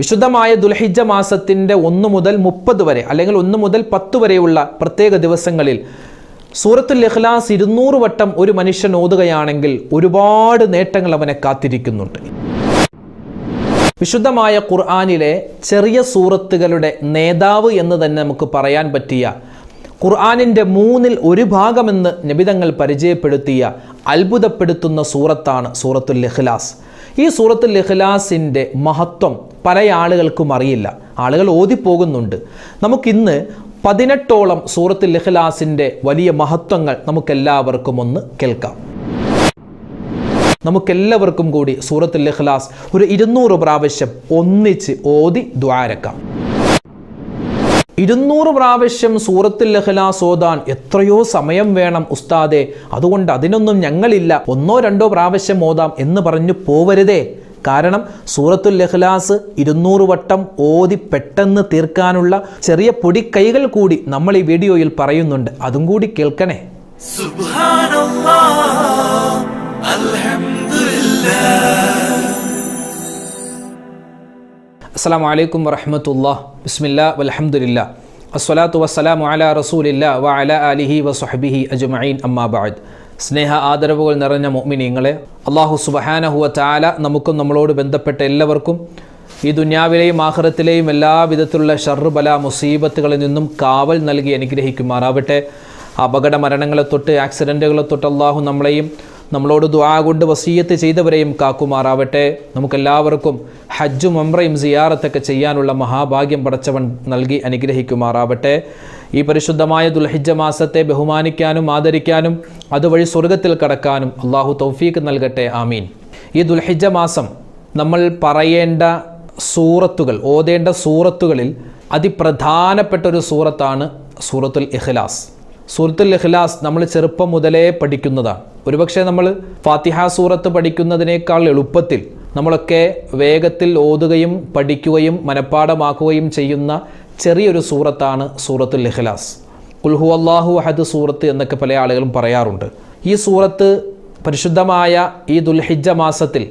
വിശുദ്ധമായ ദുൽഹിജ്ജ മാസത്തിൻ്റെ 1 മുതൽ 30 വരെ അല്ലെങ്കിൽ 1 മുതൽ 10 വരെയുള്ള പ്രത്യേക ദിവസങ്ങളിൽ സൂറത്തുൽ ഇഖ്ലാസ് 200 വട്ടം ഒരു മനുഷ്യൻ ഓതുകയാണെങ്കിൽ ഒരുപാട് നേട്ടങ്ങൾ അവനെ കാത്തിരിക്കുന്നുണ്ട്. വിശുദ്ധമായ ഖുർആനിലെ ചെറിയ സൂറത്തുകളുടെ നേതാവ് എന്ന് തന്നെ നമുക്ക് പറയാൻ പറ്റിയ, ഖുർആനിൻ്റെ 1/3 ഭാഗമെന്ന് നബിതങ്ങൾ പരിചയപ്പെടുത്തിയ അത്ഭുതപ്പെടുത്തുന്ന സൂറത്താണ് സൂറത്തുൽ ഇഖ്ലാസ്. ഈ സൂറത്തുൽ ഇഖ്ലാസിൻ്റെ മഹത്വം പല ആളുകൾക്കും അറിയില്ല. ആളുകൾ ഓതിപ്പോകുന്നുണ്ട്. നമുക്കിന്ന് 18ഓളം സൂറത്തുൽ ഇഖ്ലാസിൻ്റെ വലിയ മഹത്വങ്ങൾ നമുക്കെല്ലാവർക്കും ഒന്ന് കേൾക്കാം. നമുക്കെല്ലാവർക്കും കൂടി സൂറത്തുൽ ഇഖ്ലാസ് ഒരു 200 പ്രാവശ്യം ഒന്നിച്ച് ഓതി ദുആരക്കാം. 200 പ്രാവശ്യം സൂറത്തുൽ ഇഖ്ലാസ് ഓതാൻ എത്രയോ സമയം വേണം ഉസ്താദേ, അതുകൊണ്ട് അതിനൊന്നും ഞങ്ങളില്ല, 1-2 പ്രാവശ്യം ഓതാം എന്ന് പറഞ്ഞു പോവരുതേ. കാരണം സൂറത്തുൽ ഇഖ്ലാസ് 200 വട്ടം ഓതി പെട്ടെന്ന് തീർക്കാനുള്ള ചെറിയ പൊടിക്കൈകൾ കൂടി നമ്മൾ ഈ വീഡിയോയിൽ പറയുന്നുണ്ട്. അതും കൂടി കേൾക്കണേ. സുബ്ഹാനല്ലാഹ്, അൽഹംദുലില്ലാഹ്. അസ്സലാമു അലൈക്കും വറഹ്മത്തുള്ളാഹി. ബിസ്മില്ലാഹ് വൽഹംദുലില്ലാഹ് അസ്സലാത്തു വസ്സലാമു അലാ റസൂലില്ലാഹ് വഅലാ ആലിഹി വസ്വഹ്ബിഹി അജ്മഈൻ. അമ്മാ ബഅദ്. സ്നേഹ ആദരവുകൾ നിറഞ്ഞ മുഅ്മിനീങ്ങളെ, അല്ലാഹു സുബ്ഹാനഹു വ തആല നമുക്കും നമ്മളോട് ബന്ധപ്പെട്ട എല്ലാവർക്കും ഈ ദുനിയാവിലെയും ആഖിറത്തിലെയും എല്ലാ വിധത്തിലുള്ള ശർറ് ബല മുസീബത്തുകളിൽ നിന്നും കാവൽ നൽകി അനുഗ്രഹിക്കുമാറാവട്ടെ. അപകട മരണങ്ങളെ തൊട്ട് ആക്സിഡൻറ്റുകളെ തൊട്ട് അല്ലാഹു നമ്മളെയും നമ്മളോട് ദുആ കൊണ്ട് വസീയത്ത് ചെയ്തവരെയും കാക്കുമാറാവട്ടെ. നമുക്കെല്ലാവർക്കും ഹജ്ജും ഉംറയും സിയാറത്തൊക്കെ ചെയ്യാനുള്ള മഹാഭാഗ്യം പടച്ചവൻ നൽകി അനുഗ്രഹിക്കുമാറാവട്ടെ. ഈ പരിശുദ്ധമായ ദുൽഹിജ്ജ മാസത്തെ ബഹുമാനിക്കാനും ആദരിക്കാനും അതുവഴി സ്വർഗത്തിൽ കടക്കാനും അള്ളാഹു തൗഫീഖ് നൽകട്ടെ. ആമീൻ. ഈ ദുൽഹിജ്ജ മാസം നമ്മൾ പറയേണ്ട സൂറത്തുകൾ, ഓതേണ്ട സൂറത്തുകളിൽ അതിപ്രധാനപ്പെട്ട ഒരു സൂറത്താണ് സൂറത്തുൽ ഇഖ്ലാസ്. സൂറത്തുൽ ഇഖ്ലാസ് നമ്മൾ ചെറുപ്പം മുതലേ പഠിക്കുന്നതാണ്. ഒരുപക്ഷെ നമ്മൾ ഫാത്തിഹ സൂറത്ത് പഠിക്കുന്നതിനേക്കാൾ എളുപ്പത്തിൽ നമ്മളൊക്കെ വേഗത്തിൽ ഓതുകയും പഠിക്കുകയും മനഃപ്പാഠമാക്കുകയും ചെയ്യുന്ന ചെറിയൊരു സൂറത്താണ് സൂറത്തുൽ ഇഖ്ലാസ്. ഖുൽ ഹുവല്ലാഹു അഹദ് സൂറത്ത് എന്നൊക്കെ പല ആളുകളും പറയാറുണ്ട്. ഈ സൂറത്ത് പരിശുദ്ധമായ ഈ ദുൽഹിജ്ജ മാസത്തിൽ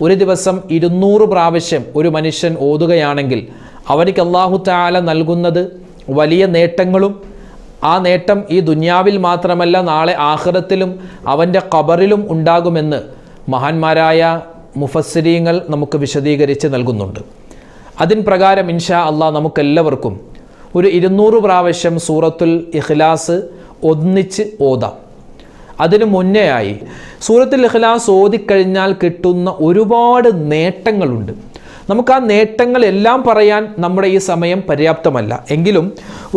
ഒരു ദിവസം 200 പ്രാവശ്യം ഒരു മനുഷ്യൻ ഓതുകയാണെങ്കിൽ അവനിക്ക് അല്ലാഹു തആല നൽകുന്നത് വലിയ നേട്ടങ്ങളും, ആ നേട്ടം ഈ ദുനിയാവിൽ മാത്രമല്ല നാളെ ആഖിറത്തിലും അവൻ്റെ ഖബറിലും ഉണ്ടാകുമെന്ന് മഹാന്മാരായ മുഫസ്സിരീങ്ങൾ നമുക്ക് വിശദീകരിച്ച് നൽകുന്നുണ്ട്. അതിൻ പ്രകാരം ഇൻഷാ അല്ലാഹ് നമുക്കെല്ലാവർക്കും ഒരു 200 പ്രാവശ്യം സൂറത്തുൽ ഇഖ്ലാസ് ഒന്നിച്ച് ഓതാം. അതിനു മുന്നേയായി സൂറത്തുൽ ഇഖ്ലാസ് ഓതിക്കഴിഞ്ഞാൽ കിട്ടുന്ന ഒരുപാട് നേട്ടങ്ങളുണ്ട്. നമുക്ക് ആ നേട്ടങ്ങൾ എല്ലാം പറയാൻ നമ്മുടെ ഈ സമയം പര്യാപ്തമല്ല. എങ്കിലും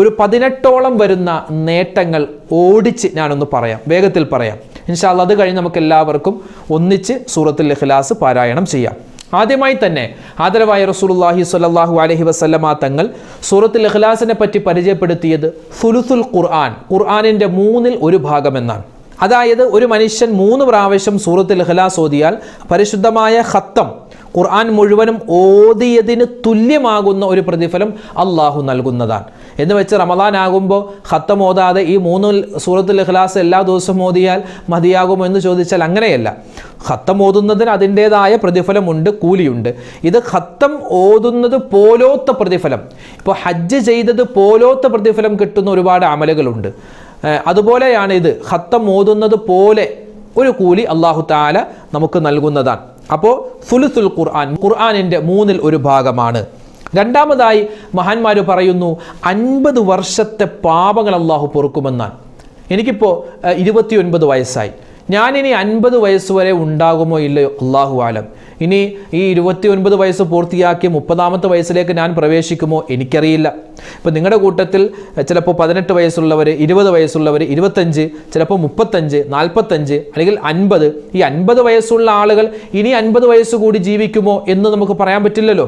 ഒരു 18ഓളം വരുന്ന നേട്ടങ്ങൾ ഓടിച്ച് ഞാനൊന്ന് പറയാം, വേഗത്തിൽ പറയാം. ഇൻഷാ അല്ലാഹ് അത് കഴിഞ്ഞ് നമുക്ക് എല്ലാവർക്കും ഒന്നിച്ച് സൂറത്തുൽ ഇഖ്ലാസ് പാരായണം ചെയ്യാം. ആദ്യമായി തന്നെ ആദരവായ റസൂലുള്ളാഹി സ്വല്ലല്ലാഹു അലൈഹി വസല്ലമ തങ്ങൾ സൂറത്തുൽ ഇഖ്ലാസിനെ പറ്റി പരിചയപ്പെടുത്തിയത് സുലുസുൽ ഖുർആൻ, ഖുർആനിൻ്റെ 1/3 ഭാഗമെന്നാണ്. അതായത് ഒരു മനുഷ്യൻ 3 പ്രാവശ്യം സൂറത്തുൽ ഇഖ്ലാസ് ഓതിയാൽ പരിശുദ്ധമായ ഖത്തം, ഖുർആൻ മുഴുവനും ഓതിയതിന് തുല്യമാകുന്ന ഒരു പ്രതിഫലം അള്ളാഹു നൽകുന്നതാണ്. എന്ന് വെച്ച് റമദാൻ ആകുമ്പോൾ ഖത്തം ഓതാതെ ഈ 3 സൂറത്തുൽ ഇഖ്ലാസ് എല്ലാ ദിവസവും ഓതിയാൽ മതിയാകുമോ എന്ന് ചോദിച്ചാൽ അങ്ങനെയല്ല. ഖത്തം ഓതുന്നതിന് അതിൻ്റേതായ പ്രതിഫലമുണ്ട്, കൂലിയുണ്ട്. ഇത് ഖത്തം ഓതുന്നത് പോലോത്ത പ്രതിഫലം, ഇപ്പോൾ ഹജ്ജ് ചെയ്തത് പോലോത്ത പ്രതിഫലം കിട്ടുന്ന ഒരുപാട് അമലുകളുണ്ട്. അതുപോലെയാണ് ഇത്, ഖത്തം ഓതുന്നത് പോലെ ഒരു കൂലി അല്ലാഹു തആല നമുക്ക് നൽകുന്നതാണ്. അപ്പോൾ സുലുസുൽ ഖുർആൻ ഖുർആനിൻ്റെ 1/3 ഭാഗമാണ്. രണ്ടാമതായി മഹാന്മാർ പറയുന്നു 50 വർഷത്തെ പാപങ്ങൾ അല്ലാഹു പൊറുക്കുമെന്നാണ്. എനിക്കിപ്പോൾ 29 വയസ്സായി. ഞാനിനി 50 വയസ്സ് വരെ ഉണ്ടാകുമോ ഇല്ലയോ അല്ലാഹു ആലം. ഇനി ഈ 29 വയസ്സ് പൂർത്തിയാക്കി 30ാമത്തെ വയസ്സിലേക്ക് ഞാൻ പ്രവേശിക്കുമോ എനിക്കറിയില്ല. ഇപ്പോൾ നിങ്ങളുടെ കൂട്ടത്തിൽ ചിലപ്പോൾ 18 വയസ്സുള്ളവർ, 20 വയസ്സുള്ളവർ, 25, ചിലപ്പോൾ 35, 45 അല്ലെങ്കിൽ 50. ഈ 50 വയസ്സുള്ള ആളുകൾ ഇനി 50 വയസ്സ് കൂടി ജീവിക്കുമോ എന്ന് നമുക്ക് പറയാൻ പറ്റില്ലല്ലോ.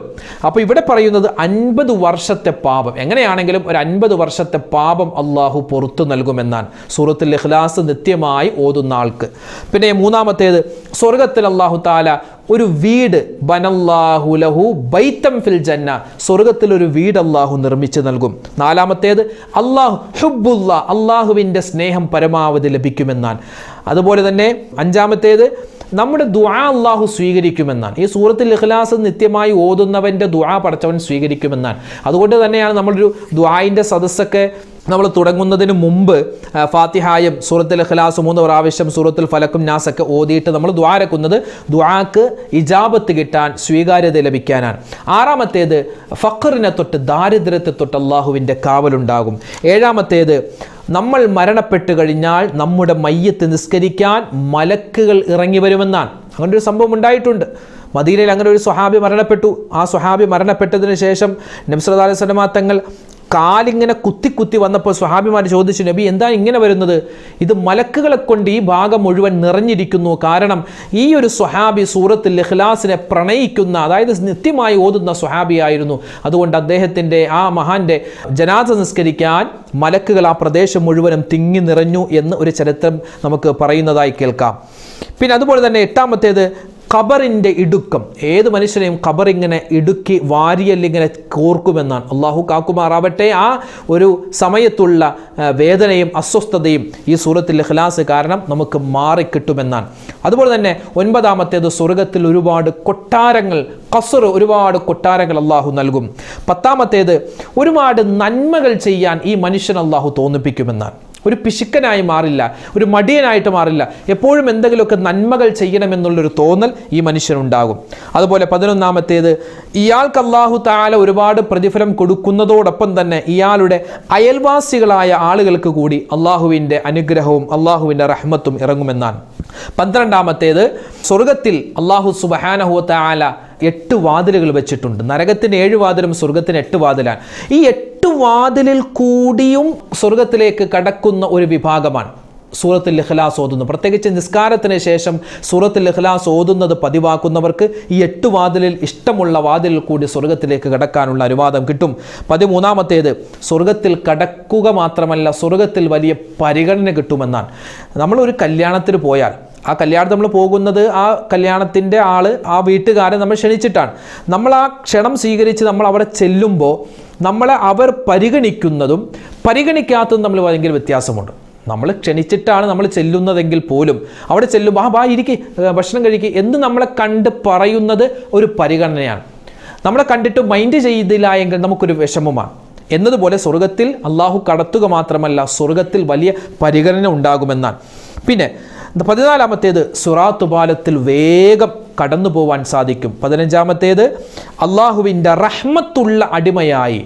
അപ്പോൾ ഇവിടെ പറയുന്നത് 50 വർഷത്തെ പാപം, എങ്ങനെയാണെങ്കിലും ഒരു 50 വർഷത്തെ പാപം അള്ളാഹു പുറത്തു നൽകുമെന്നാണ് സൂറത്തുൽ ഇഖ്ലാസ് നിത്യമായി ഓതുന്ന ആൾക്ക്. പിന്നെ 3ാമത്തേത്, സ്വർഗത്തിൽ അല്ലാഹു തആല ഒരു വീട്, ബനല്ലാഹു ലഹു ബൈതം ഫിൽ ജന്ന, സ്വർഗത്തിൽ ഒരു വീട് അല്ലാഹു നിർമ്മിച്ചു നൽകും. 4ാമത്തേത്, അല്ലാഹു ഹുബ്ബുല്ലാഹ്, അല്ലാഹുവിൻ്റെ സ്നേഹം പരമാവധി ലഭിക്കുമെന്നാണ്. അതുപോലെ തന്നെ 5ാമത്തേത്, നമ്മുടെ ദുആ അല്ലാഹു സ്വീകരിക്കുമെന്നാണ്. ഈ സൂറത്തുൽ ഇഖ്ലാസ് നിത്യമായി ഓതുന്നവൻ്റെ ദുആ പടച്ചവൻ സ്വീകരിക്കുമെന്നാണ്. അതുകൊണ്ട് തന്നെയാണ് നമ്മളൊരു ദുആഇൻ്റെ സദസ്സൊക്കെ നമ്മൾ തുടങ്ങുന്നതിന് മുമ്പ് ഫാത്തിഹായും സൂറത്തുൽ ഇഖ്ലാസ് 3 പ്രാവശ്യം സൂറത്തുൽ ഫലക്കും നാസൊക്കെ ഓതിയിട്ട് നമ്മൾ ദുആരക്കുന്നത് ദുആക്ക് ഇജാബത്ത് കിട്ടാൻ, സ്വീകാര്യത ലഭിക്കാനാണ്. 6-മത്തേത് ഫഖറിനെ തൊട്ട്, ദാരിദ്ര്യത്തെ തൊട്ട് അള്ളാഹുവിൻ്റെ കാവലുണ്ടാകും. 7-മത്തേത് നമ്മൾ മരണപ്പെട്ട് കഴിഞ്ഞാൽ നമ്മുടെ മയ്യത്ത് നിസ്കരിക്കാൻ മലക്കുകൾ ഇറങ്ങി വരുമെന്നാണ്. അങ്ങനെ ഒരു സംഭവം ഉണ്ടായിട്ടുണ്ട്. മദീനയിൽ അങ്ങനെ ഒരു സ്വഹാബി മരണപ്പെട്ടു. ആ സ്വഹാബി മരണപ്പെട്ടതിന് ശേഷം നബി സല്ലല്ലാഹു അലൈഹി വസല്ലം തങ്ങൾ കാലിങ്ങനെ കുത്തി വന്നപ്പോൾ സ്വഹാബിമാർ ചോദിച്ചു, നബി എന്താ ഇങ്ങനെ വരുന്നത്? ഇത് മലക്കുകളെ കൊണ്ട് ഈ ഭാഗം മുഴുവൻ നിറഞ്ഞിരിക്കുന്നു. കാരണം ഈ ഒരു സ്വഹാബി സൂറത്തുൽ ഇഖ്ലാസിനെ പ്രണയിക്കുന്ന, അതായത് നിത്യമായി ഓതുന്ന സ്വഹാബിയായിരുന്നു. അതുകൊണ്ട് അദ്ദേഹത്തിൻ്റെ, ആ മഹാന്റെ ജനാസ നിസ്കരിക്കാൻ മലക്കുകൾ ആ പ്രദേശം മുഴുവനും തിങ്ങി നിറഞ്ഞു എന്ന് ഒരു ചരിത്രം നമുക്ക് പറയുന്നതായി കേൾക്കാം. പിന്നെ അതുപോലെ തന്നെ 8-മത്തേത് ഖബറിൻ്റെ ഇടുക്കം. ഏത് മനുഷ്യനെയും ഖബർ ഇങ്ങനെ ഇടുക്കി വാരിയല്ലിങ്ങനെ കോർക്കുമെന്നാണ്. അള്ളാഹു കാക്കുമാറാവട്ടെ. ആ ഒരു സമയത്തുള്ള വേദനയും അസ്വസ്ഥതയും ഈ സൂറത്തുൽ ഇഖ്ലാസ് കാരണം നമുക്ക് മാറിക്കിട്ടുമെന്നാണ്. അതുപോലെ തന്നെ 9-മത്തേത് സ്വർഗത്തിൽ ഒരുപാട് കൊട്ടാരങ്ങൾ, ഖസ്ർ, ഒരുപാട് കൊട്ടാരങ്ങൾ അള്ളാഹു നൽകും. 10-മത്തേത് ഒരുപാട് നന്മകൾ ചെയ്യാൻ ഈ മനുഷ്യൻ അള്ളാഹു തോന്നിപ്പിക്കുമെന്നാണ്. ഒരു പിശുക്കനായി മാറില്ല, ഒരു മടിയനായിട്ട് മാറില്ല. എപ്പോഴും എന്തെങ്കിലുമൊക്കെ നന്മകൾ ചെയ്യണമെന്നുള്ളൊരു തോന്നൽ ഈ മനുഷ്യനുണ്ടാകും. അതുപോലെ 11-മത്തേത് ഇയാൾക്ക് അല്ലാഹു തആല ഒരുപാട് പ്രതിഫലം കൊടുക്കുന്നതോടൊപ്പം തന്നെ ഇയാളുടെ അയൽവാസികളായ ആളുകൾക്ക് കൂടി അള്ളാഹുവിൻ്റെ അനുഗ്രഹവും അള്ളാഹുവിൻ്റെ റഹ്മത്തും ഇറങ്ങുമെന്നാണ്. 12-മത്തേത് സ്വർഗത്തിൽ അല്ലാഹു സുബ്ഹാനഹു വ തആല 8 വാതിലുകൾ വെച്ചിട്ടുണ്ട്. നരകത്തിന് 7 വാതിലും സ്വർഗത്തിന് 8 വാതിലാണ്. ഈ 8 വാതിലിൽ കൂടിയും സ്വർഗത്തിലേക്ക് കടക്കുന്ന ഒരു വിഭാഗമാണ് സൂറത്തുൽ ഇഖ്ലാസ് ഓതുന്നു. പ്രത്യേകിച്ച് നിസ്കാരത്തിന് ശേഷം സൂറത്തുൽ ഇഖ്ലാസ് ഓതുന്നത് പതിവാക്കുന്നവർക്ക് ഈ 8 വാതിലിൽ ഇഷ്ടമുള്ള വാതിലിൽ കൂടി സ്വർഗത്തിലേക്ക് കടക്കാനുള്ള അനുവാദം കിട്ടും. 13-മത്തേത് സ്വർഗത്തിൽ കടക്കുക മാത്രമല്ല, സ്വർഗത്തിൽ വലിയ പരിഗണന കിട്ടുമെന്നാണ്. നമ്മളൊരു കല്യാണത്തിന് പോയാൽ ആ കല്യാണത്തിന് നമ്മൾ പോകുന്നത്, ആ കല്യാണത്തിൻ്റെ ആ വീട്ടുകാരെ നമ്മൾ ക്ഷണിച്ചിട്ടാണ്. നമ്മൾ ആ ക്ഷണം സ്വീകരിച്ച് നമ്മൾ അവിടെ ചെല്ലുമ്പോൾ നമ്മളെ അവർ പരിഗണിക്കുന്നതും പരിഗണിക്കാത്തതും തമ്മിൽ ഭയങ്കര വ്യത്യാസമുണ്ട്. നമ്മൾ ക്ഷണിച്ചിട്ടാണ് നമ്മൾ ചെല്ലുന്നതെങ്കിൽ പോലും അവിടെ ചെല്ലുമ്പോൾ ഇരിക്കി, ഭക്ഷണം കഴിക്കുക എന്ന് നമ്മളെ കണ്ട് പറയുന്നത് ഒരു പരിഗണനയാണ്. നമ്മളെ കണ്ടിട്ട് മൈൻഡ് ചെയ്തില്ല എങ്കിൽ നമുക്കൊരു വിഷമമാണ്. എന്നതുപോലെ സ്വർഗത്തിൽ അള്ളാഹു കടത്തുക മാത്രമല്ല, സ്വർഗത്തിൽ വലിയ പരിഗണന ഉണ്ടാകുമെന്നാണ്. പിന്നെ 14-മത്തേത് സിറാത്ത് പാലത്തിൽ വേഗം കടന്നു പോവാൻ സാധിക്കും. 15-മത്തേത് അള്ളാഹുവിൻ്റെ റഹ്മത്തുള്ള അടിമയായി,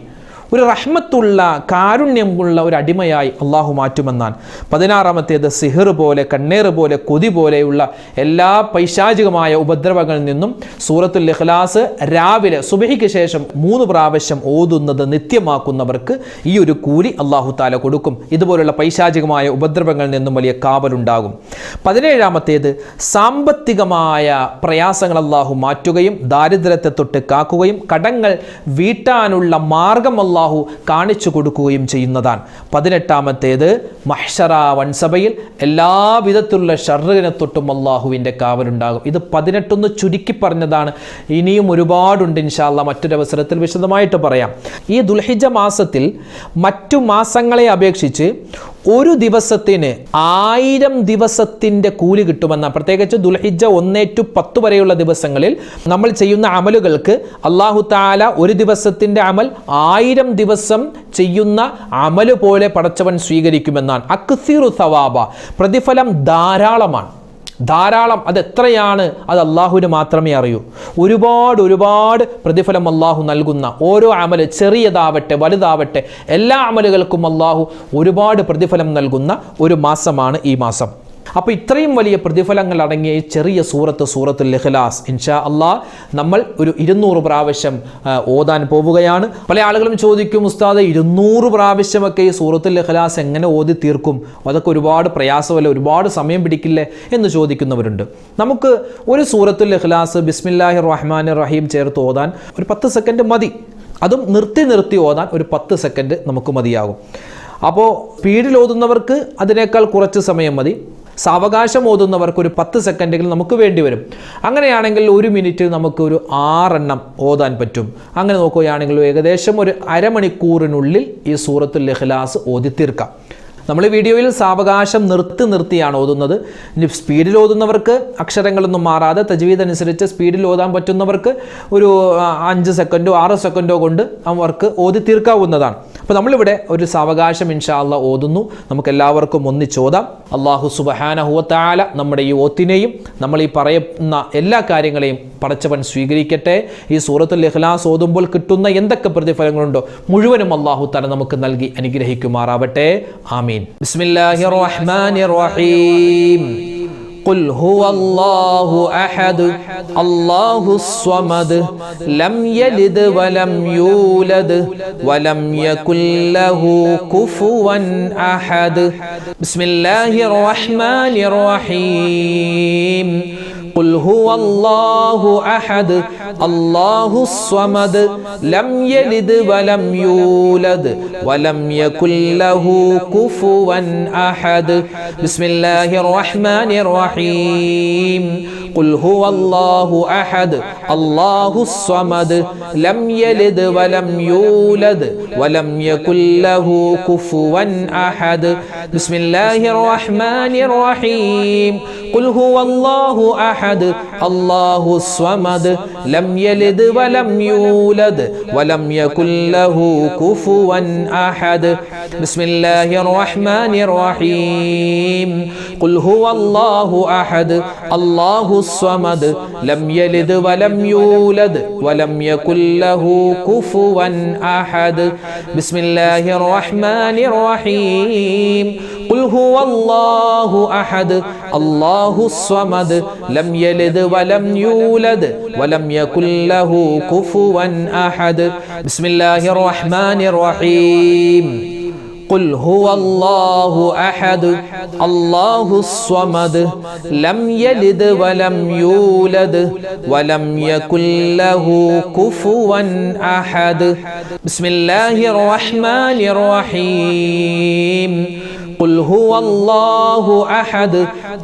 ഒരു റഹ്മത്തുള്ള കാരുണ്യമുള്ള ഒരു അടിമയായി അള്ളാഹു മാറ്റുമെന്നാണ്. 16-മത്തേത് സിഹിർ പോലെ, കണ്ണേറ് പോലെ, കൊതി പോലെയുള്ള എല്ലാ പൈശാചികമായ ഉപദ്രവങ്ങളിൽ നിന്നും സൂറത്തുൽ ഇഖ്ലാസ് രാവിലെ സുബഹിക്ക് ശേഷം 3 പ്രാവശ്യം ഓതുന്നത് നിത്യമാക്കുന്നവർക്ക് ഈ ഒരു കൂലി അള്ളാഹു താല കൊടുക്കും. ഇതുപോലുള്ള പൈശാചികമായ ഉപദ്രവങ്ങളിൽ നിന്നും വലിയ കാവലുണ്ടാകും. 17-മത്തേത് സാമ്പത്തികമായ പ്രയാസങ്ങൾ അള്ളാഹു മാറ്റുകയും ദാരിദ്ര്യത്തെ തൊട്ട് കാക്കുകയും കടങ്ങൾ വീട്ടാനുള്ള മാർഗം അള്ളാഹു കാണിച്ചു കൊടുക്കുകയും ചെയ്യുന്നതാണ്. 18-മത്തേത് മഹ്ശറ വൻസഭയിൽ എല്ലാവിധത്തിലുള്ള ഷർറിനെ തൊട്ടും അള്ളാഹുവിൻ്റെ കാവലുണ്ടാകും. ഇത് 18 ചുരുക്കി പറഞ്ഞതാണ്. ഇനിയും ഒരുപാടുണ്ട്. ഇൻഷാ അല്ലാഹ് മറ്റൊരവസരത്തിൽ വിശദമായിട്ട് പറയാം. ഈ ദുൽഹിജ്ജ മാസത്തിൽ മറ്റു മാസങ്ങളെ അപേക്ഷിച്ച് ഒരു ദിവസത്തിന് 1000 ദിവസത്തിൻ്റെ കൂലി കിട്ടുമെന്ന, പ്രത്യേകിച്ച് ദുൽഹിജ്ജ 1 to 10 വരെയുള്ള ദിവസങ്ങളിൽ നമ്മൾ ചെയ്യുന്ന അമലുകൾക്ക് അല്ലാഹു തആല ഒരു ദിവസത്തിൻ്റെ അമൽ 1000 ദിവസം ചെയ്യുന്ന അമല് പോലെ പടച്ചവൻ സ്വീകരിക്കുമെന്നാണ്. അക്സിറു സവാബ, പ്രതിഫലം ധാരാളമാണ്. ധാരാളം. അതെത്രയാണ് അത് അള്ളാഹുവിന് മാത്രമേ അറിയൂ. ഒരുപാട് പ്രതിഫലം അള്ളാഹു നൽകുന്ന ഓരോ അമല്, ചെറിയതാവട്ടെ വലുതാവട്ടെ, എല്ലാ അമലുകൾക്കും അള്ളാഹു ഒരുപാട് പ്രതിഫലം നൽകുന്ന ഒരു മാസമാണ് ഈ മാസം. അപ്പോൾ ഇത്രയും വലിയ പ്രതിഫലങ്ങൾ അടങ്ങിയ ഈ ചെറിയ സൂറത്തുൽ ഇഖ്ലാസ് ഇൻഷാ അല്ലാഹ് നമ്മൾ ഒരു 200 പ്രാവശ്യം ഓതാൻ പോവുകയാണ്. പല ആളുകളും ചോദിക്കും, ഉസ്താദ് 200 പ്രാവശ്യമൊക്കെ ഈ സൂറത്തുൽ ഇഖ്ലാസ് എങ്ങനെ ഓതി തീർക്കും? അതൊക്കെ ഒരുപാട് പ്രയാസമല്ല, ഒരുപാട് സമയം പിടിക്കില്ലേ എന്ന് ചോദിക്കുന്നവരുണ്ട്. നമുക്ക് ഒരു സൂറത്തുൽ ഇഖ്ലാസ് ബിസ്മില്ലാഹിർ റഹ്മാനിർ റഹീം ചേർത്ത് ഓതാൻ ഒരു 10 സെക്കൻഡ് മതി. അതും നിർത്തി ഓതാൻ ഒരു 10 സെക്കൻഡ് നമുക്ക് മതിയാകും. അപ്പോൾ സ്പീഡിൽ ഓതുന്നവർക്ക് അതിനേക്കാൾ കുറച്ച് സമയം മതി. സാവകാശം ഓതുന്നവർക്ക് ഒരു 10 സെക്കൻഡുകൾ നമുക്ക് വേണ്ടി വരും. അങ്ങനെയാണെങ്കിൽ 1 മിനിറ്റ് നമുക്ക് ഒരു 6 എണ്ണം ഓതാൻ പറ്റും. അങ്ങനെ നോക്കുകയാണെങ്കിൽ ഏകദേശം ഒരു അരമണിക്കൂറിനുള്ളിൽ ഈ സൂറത്തുൽ ഇഖ്ലാസ് ഓതി തീർക്കാം. നമ്മൾ ഈ വീഡിയോയിൽ സാവകാശം നിർത്തിയാണ് ഓതുന്നത്. ഇനി സ്പീഡിൽ ഓതുന്നവർക്ക് അക്ഷരങ്ങളൊന്നും മാറാതെ തജ്വീദ് അനുസരിച്ച് സ്പീഡിൽ ഓതാൻ പറ്റുന്നവർക്ക് ഒരു 5 സെക്കൻഡോ 6 സെക്കൻഡോ കൊണ്ട് അവർക്ക് ഓതി തീർക്കാവുന്നതാണ്. അപ്പോൾ നമ്മളിവിടെ ഒരു സാവകാശം ഇൻഷാ അല്ലാഹ് ഓതുന്നു. നമുക്ക് എല്ലാവർക്കും ഒന്നിച്ചോതാം. അല്ലാഹു സുബ്ഹാനഹു വ തആല നമ്മുടെ ഈ ഓത്തിനെയും നമ്മൾ ഈ പറയുന്ന എല്ലാ കാര്യങ്ങളെയും പടച്ചവൻ സ്വീകരിക്കട്ടെ. ഈ സൂറത്തുൽ ഇഖ്ലാസ് ഓതുമ്പോൾ കിട്ടുന്ന എന്തൊക്കെ പ്രതിഫലങ്ങളുണ്ടോ മുഴുവനും അല്ലാഹു തആല നമുക്ക് നൽകി അനുഗ്രഹിക്കുമാറാവട്ടെ. ആമീൻ. ബിസ്മില്ലാഹിർ റഹ്മാനിർ റഹീം. قل هو الله أحد الله الصمد لم يلد ولم يولد ولم يكن له كفوا أحد بسم الله الرحمن الرحيم قل هو الله أحد الله الصمد لم يلد ولم يولد ولم يكن له كفوا أحد بسم الله الرحمن الرحيم قل هو الله أحد الله الصمد لم يلد ولم يولد ولم يكن له كفوا أحد بسم الله الرحمن الرحيم قل هو الله أحد الله الصمد لم يلد ولم يولد ولم يكن له كفوا أحد بسم الله الرحمن الرحيم قل هو الله أحد الله الصمد لم يلد ولم يولد ولم يكن له كفوا أحد بسم الله الرحمن الرحيم قل هو الله أحد الله الصمد لم يلد ولم يولد ولم يكن له كفوا أحد بسم الله الرحمن الرحيم قل هو الله أحد الله الصمد لم يلد ولم يولد ولم يكن له كفوا أحد بسم الله الرحمن الرحيم قل هو الله أحد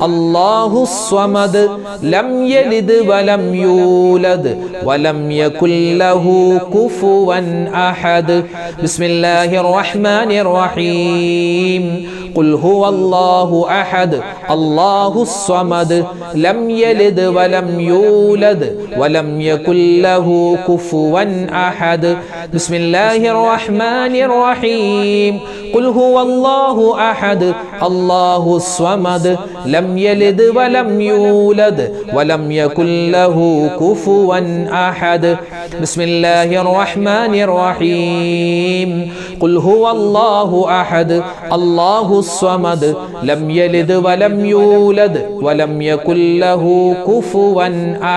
الله الصمد لم يلد ولم يولد ولم يكن له كفوا أحد بسم الله الرحمن الرحيم قل هو الله أحد الله الصمد لم يلد ولم يولد ولم يكن له كفوا أحد بسم الله الرحمن الرحيم قل هو الله أحد الله الصمد لم يلد ولم يولد ولم يكن له كفوا أحد بسم الله الرحمن الرحيم قل هو الله أحد الله الصمد لم يلد ولم يولد ولم يكن له كفوا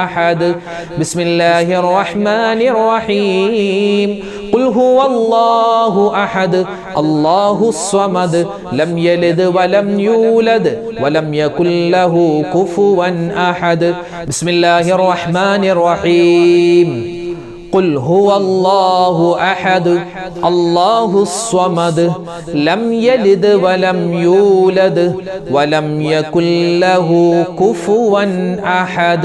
أحد بسم الله الرحمن الرحيم قل هو الله أحد الله الصمد لم يلد ولم يولد ولم يكن له كفوا أحد بسم الله الرحمن الرحيم قل هو الله أحد الله الصمد لم يلد ولم يولد ولم يكن له كفوا أحد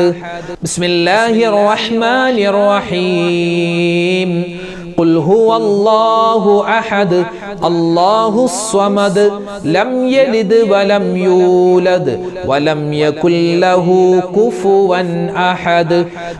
بسم الله الرحمن الرحيم قل هو الله أحد الله الصمد لم يلد ولم يولد ولم يكن له كفوا أحد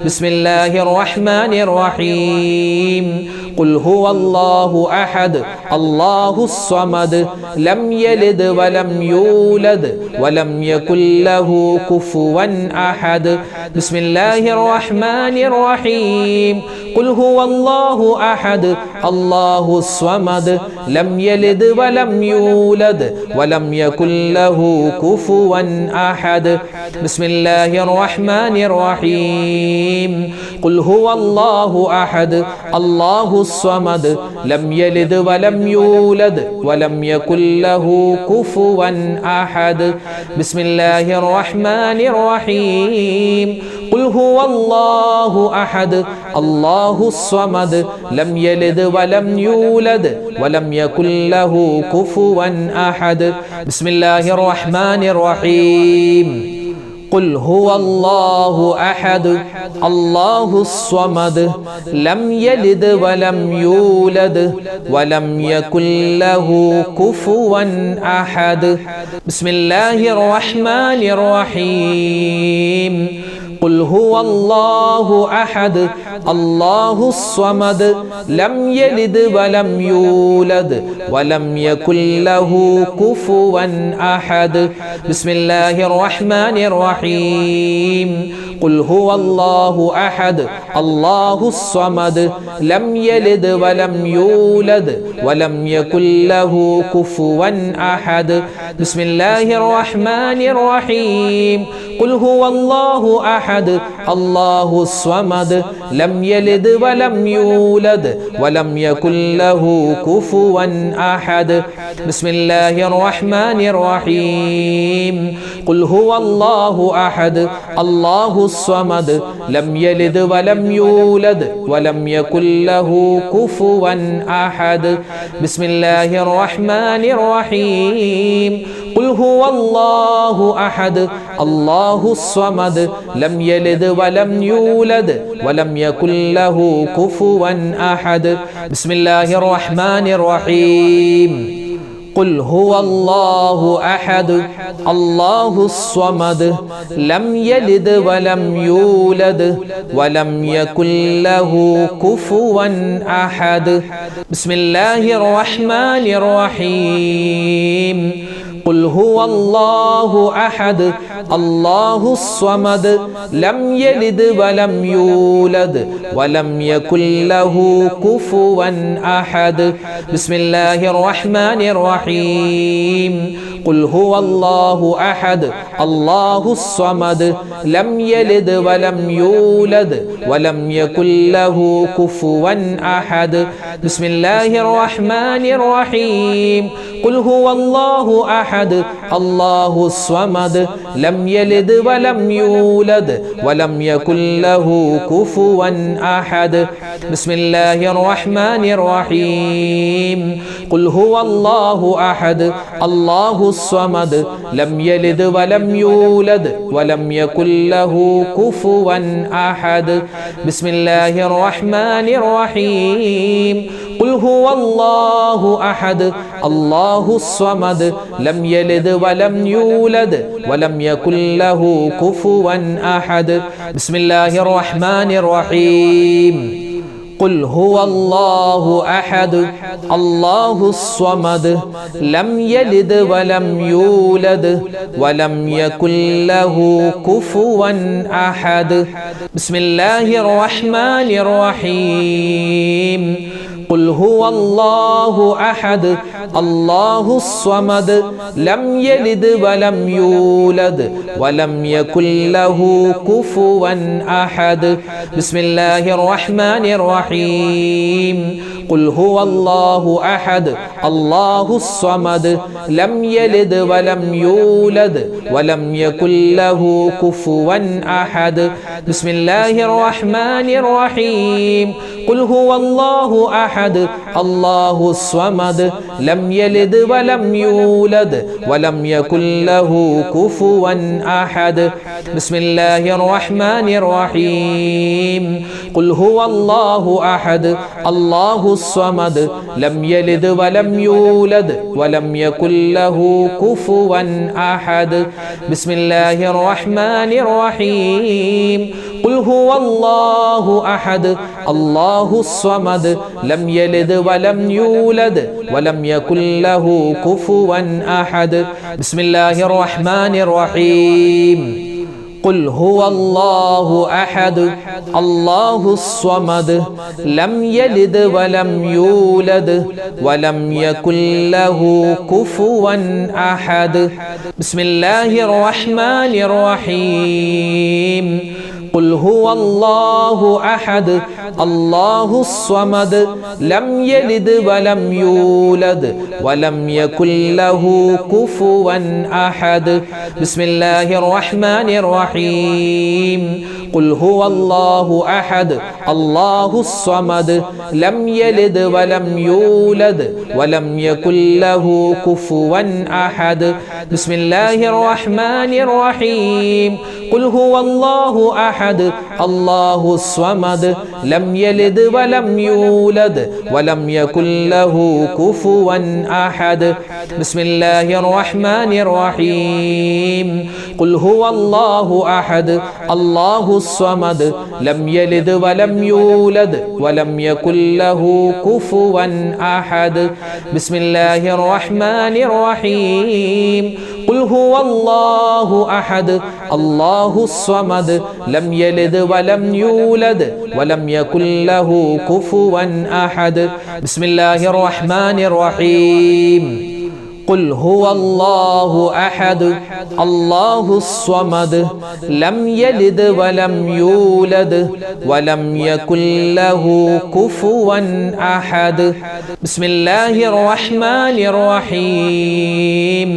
بسم الله الرحمن الرحيم قل هو الله أحد الله الصمد لم يلد ولم يولد ولم يكن له كفوا أحد بسم الله الرحمن الرحيم قل هو الله أحد الله الصمد لم يلد ولم يولد ولم يكن له كفوا أحد بسم الله الرحمن الرحيم قل هو الله أحد الله الصمد لم يلد ولم يولد ولم يكن له كفوا أحد بسم الله الرحمن الرحيم قل هو الله أحد الله الصمد لم يلد ولم يولد ولم يكن له كفوا أحد بسم الله الرحمن الرحيم قل هو الله أحد الله الصمد لم يلد ولم يولد ولم يكن له كفوا أحد بسم الله الرحمن الرحيم قل هو الله أحد الله الصمد لم يلد ولم يولد ولم يكن له كفوا أحد بسم الله الرحمن الرحيم قل هو الله أحد الله الصمد لم يلد ولم يولد ولم يكن له كفوا أحد بسم الله الرحمن الرحيم قل هو الله أحد الله الصمد لم يلد ولم يولد ولم يكن له كفوا أحد بسم الله الرحمن الرحيم قل هو الله أحد الله الصمد لم يلد ولم يولد ولم يكن له كفوا أحد بسم الله الرحمن الرحيم قل هو الله أحد الله الصمد لم يلد ولم يولد ولم يكن له كفوا أحد بسم الله الرحمن الرحيم قل هو الله أحد الله الصمد لم يلد ولم يولد ولم يكن له كفوا أحد بسم الله الرحمن الرحيم قل هو الله أحد الله الصمد لم يلد ولم يولد ولم يكن له كفوا أحد بسم الله الرحمن الرحيم قل هو الله أحد الله الصمد لم يلد ولم يولد ولم يكن له كفوا أحد بسم الله الرحمن الرحيم قل هو الله أحد الله الصمد لم يلد ولم يولد ولم يكن له كفوا أحد بسم الله الرحمن الرحيم قل هو الله أحد الله الصمد لم يلد ولم يولد ولم يكن له كفوا أحد بسم الله الرحمن الرحيم قل هو الله أحد الله الصمد لم يلد ولم يولد ولم يكن له كفوا أحد بسم الله الرحمن الرحيم قل هو الله أحد الله الصمد لم يلد ولم يولد ولم يكن له كفوا أحد بسم الله الرحمن الرحيم قل هو الله أحد الله الصمد لم يلد ولم يولد ولم يكن له كفوا أحد بسم الله الرحمن الرحيم قل هو الله أحد الله الصمد لم يلد ولم يولد ولم يكن له كفوا أحد بسم الله الرحمن الرحيم قل هو الله أحد الله الصمد لم يلد ولم يولد ولم يكن له كفوا أحد بسم الله الرحمن الرحيم قل هو الله أحد الله الصمد لم يلد ولم يولد ولم يكن له كفوا أحد بسم الله الرحمن الرحيم قل هو الله أحد الله الصمد لم يلد ولم يولد ولم يكن له كفوا أحد بسم الله الرحمن الرحيم قل هو الله أحد الله الصمد لم يلد ولم يولد ولم يكن له كفوا أحد بسم الله الرحمن الرحيم قل هو الله أحد الله الصمد لم يلد ولم يولد ولم يكن له كفوا أحد بسم الله الرحمن الرحيم قل هو الله أحد الله الصمد لم يلد ولم يولد ولم يكن له كفوا أحد بسم الله الرحمن الرحيم قل هو الله أحد الله الصمد لم يلد ولم يولد ولم يكن له كفوا أحد بسم الله الرحمن الرحيم قل هو الله أحد الله الصمد لم يلد ولم يولد ولم يكن له كفوا أحد بسم الله الرحمن الرحيم قل هو الله أحد الله الصمد لم يلد ولم يولد ولم يكن له كفوا أحد بسم الله الرحمن الرحيم قل هو الله أحد الله الصمد لم يلد ولم يولد ولم يكن له كفوا أحد بسم الله الرحمن الرحيم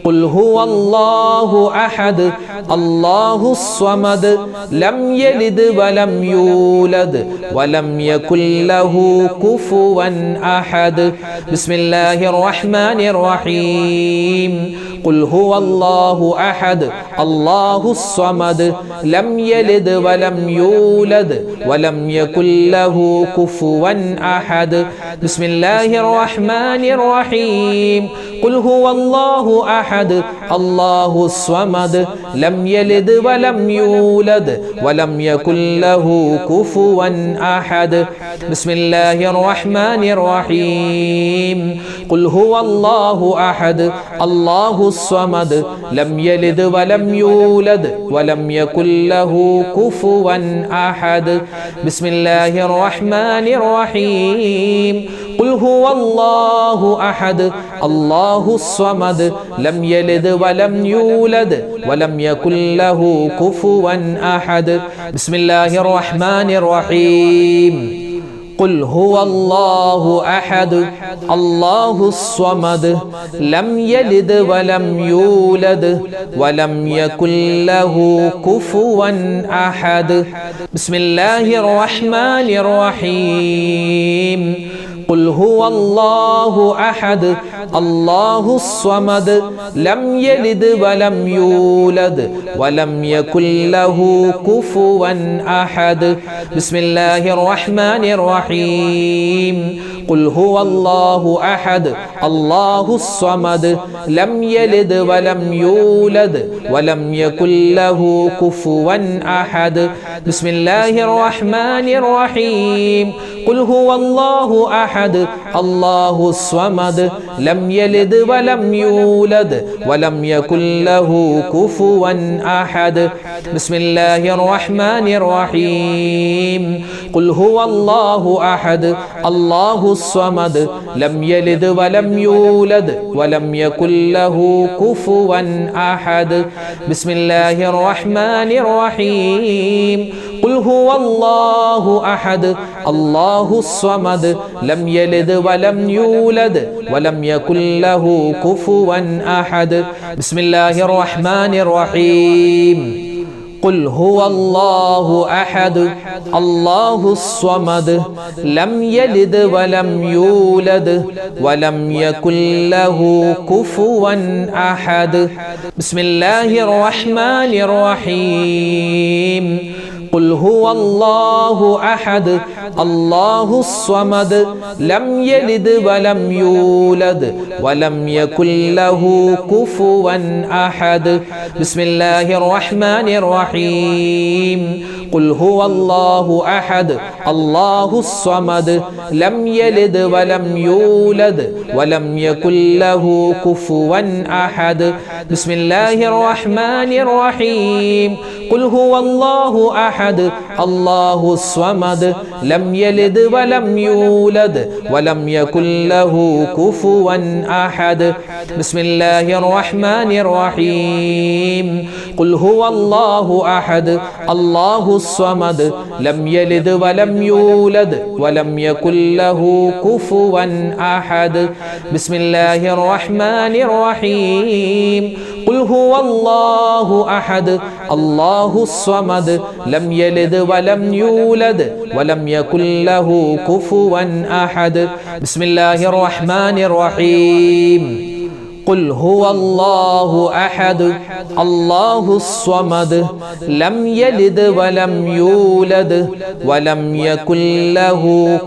قل هو الله أحد الله الصمد لم يلد ولم يولد ولم يكن له كفوا أحد بسم الله الرحمن الرحيم قل هو الله أحد الله الصمد لم يلد ولم يولد ولم يكن له كفوا أحد بسم الله الرحمن الرحيم قل هو الله أحد الله الصمد لم يلد ولم يولد ولم يكن له كفوا أحد بسم الله الرحمن الرحيم قل هو الله أحد الله الصمد لم يلد ولم يولد ولم يكن له كفوا أحد بسم الله الرحمن الرحيم قل هو الله أحد الله الصمد لم يلد ولم يولد ولم يكن له كفوا أحد بسم الله الرحمن الرحيم قل هو الله أحد الله الصمد لم يلد ولم يولد ولم يكن له كفوا أحد بسم الله الرحمن الرحيم قل هو الله أحد الله الصمد لم يلد ولم يولد ولم يكن له كفوا أحد بسم الله الرحمن الرحيم قل هو الله أحد الله الصمد لم يلد ولم يولد ولم يكن له كفوا أحد بسم الله الرحمن الرحيم قل هو الله أحد الله الصمد لم يلد ولم يولد ولم يكن له كفوا أحد بسم الله الرحمن الرحيم قل هو الله أحد الله الصمد لم يلد ولم يولد ولم يكن له كفوا أحد بسم الله الرحمن الرحيم قل هو الله أحد الله الصمد لم يلد ولم يولد ولم يكن له كفوا أحد بسم الله الرحمن الرحيم قل هو الله أحد الله الصمد لم يلد ولم يولد ولم يكن له كفوا أحد بسم الله الرحمن الرحيم قل هو الله أحد الله الصمد لم يلد ولم يولد ولم يكن له كفوا أحد بسم الله الرحمن الرحيم قل هو الله أحد الله الصمد لم يلد ولم يولد ولم يكن له كفوا أحد بسم الله الرحمن الرحيم قل هو الله أحد الله الصمد لم يلد ولم يولد ولم يكن له كفوا أحد بسم الله الرحمن الرحيم قل هو الله أحد الله الصمد لم يلد ولم يولد ولم يكن له كفوا أحد بسم الله الرحمن الرحيم قل هو الله أحد الله الصمد لم يلد ولم يولد ولم يكن له كفوا أحد بسم الله الرحمن الرحيم قل هو الله أحد الله الصمد لم يلد ولم يولد ولم يكن له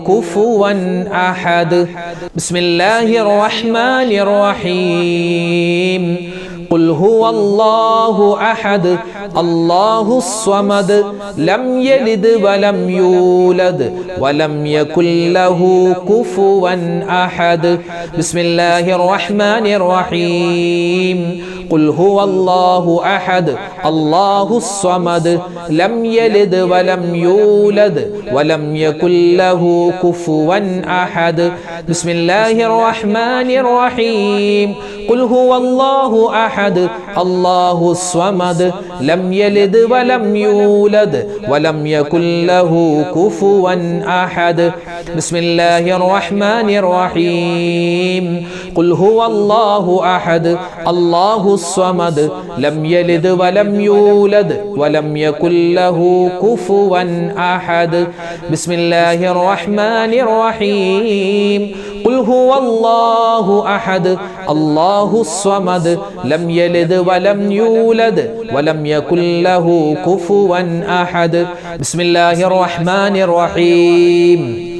كفوا أحد بسم الله الرحمن الرحيم قل هو الله أحد الله الصمد لم يلد ولم يولد ولم يكن له كفوا أحد بسم الله الرحمن الرحيم قل هو الله أحد الله الصمد لم يلد ولم يولد ولم يكن له كفوا أحد بسم الله الرحمن الرحيم قل هو الله أحد الله الصمد لم يلد ولم يولد ولم يكن له كفوا أحد بسم الله الرحمن الرحيم قل هو الله أحد الله الصمد لم يلد ولم يولد ولم يكن له كفوا أحد بسم الله الرحمن الرحيم قل هو الله أحد الله الصمد لم يلد ولم يولد ولم يكن له كفوا أحد بسم الله الرحمن الرحيم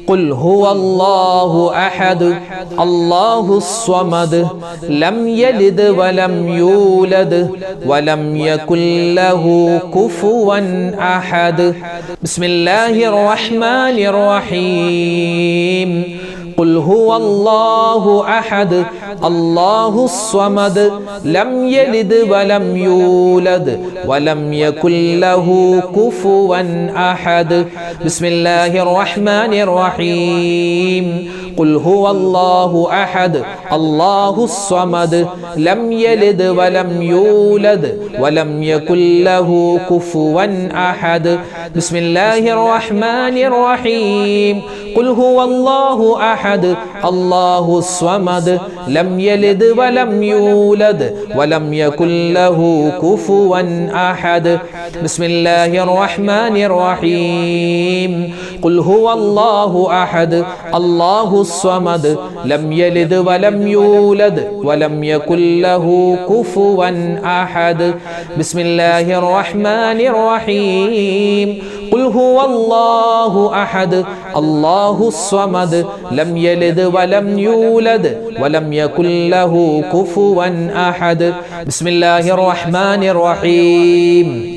قل هو الله أحد الله الصمد لم يلد ولم يولد ولم يكن له كفوا أحد بسم الله الرحمن الرحيم قل هو الله أحد الله الصمد لم يلد ولم يولد ولم يكن له كفوا أحد بسم الله الرحمن الرحيم قل هو الله أحد الله الصمد لم يلد ولم يولد ولم يكن له كفوا أحد بسم الله الرحمن الرحيم قل هو الله أحد الله الصمد لم يلد ولم يولد ولم يكن له كفوا أحد بسم الله الرحمن الرحيم قل هو الله أحد الله الصمد لم يلد ولم يولد ولم يكن له كفوا أحد بسم الله الرحمن الرحيم قل هو الله أحد الله الصمد لم يلد ولم يولد ولم يكن له كفوا أحد بسم الله الرحمن الرحيم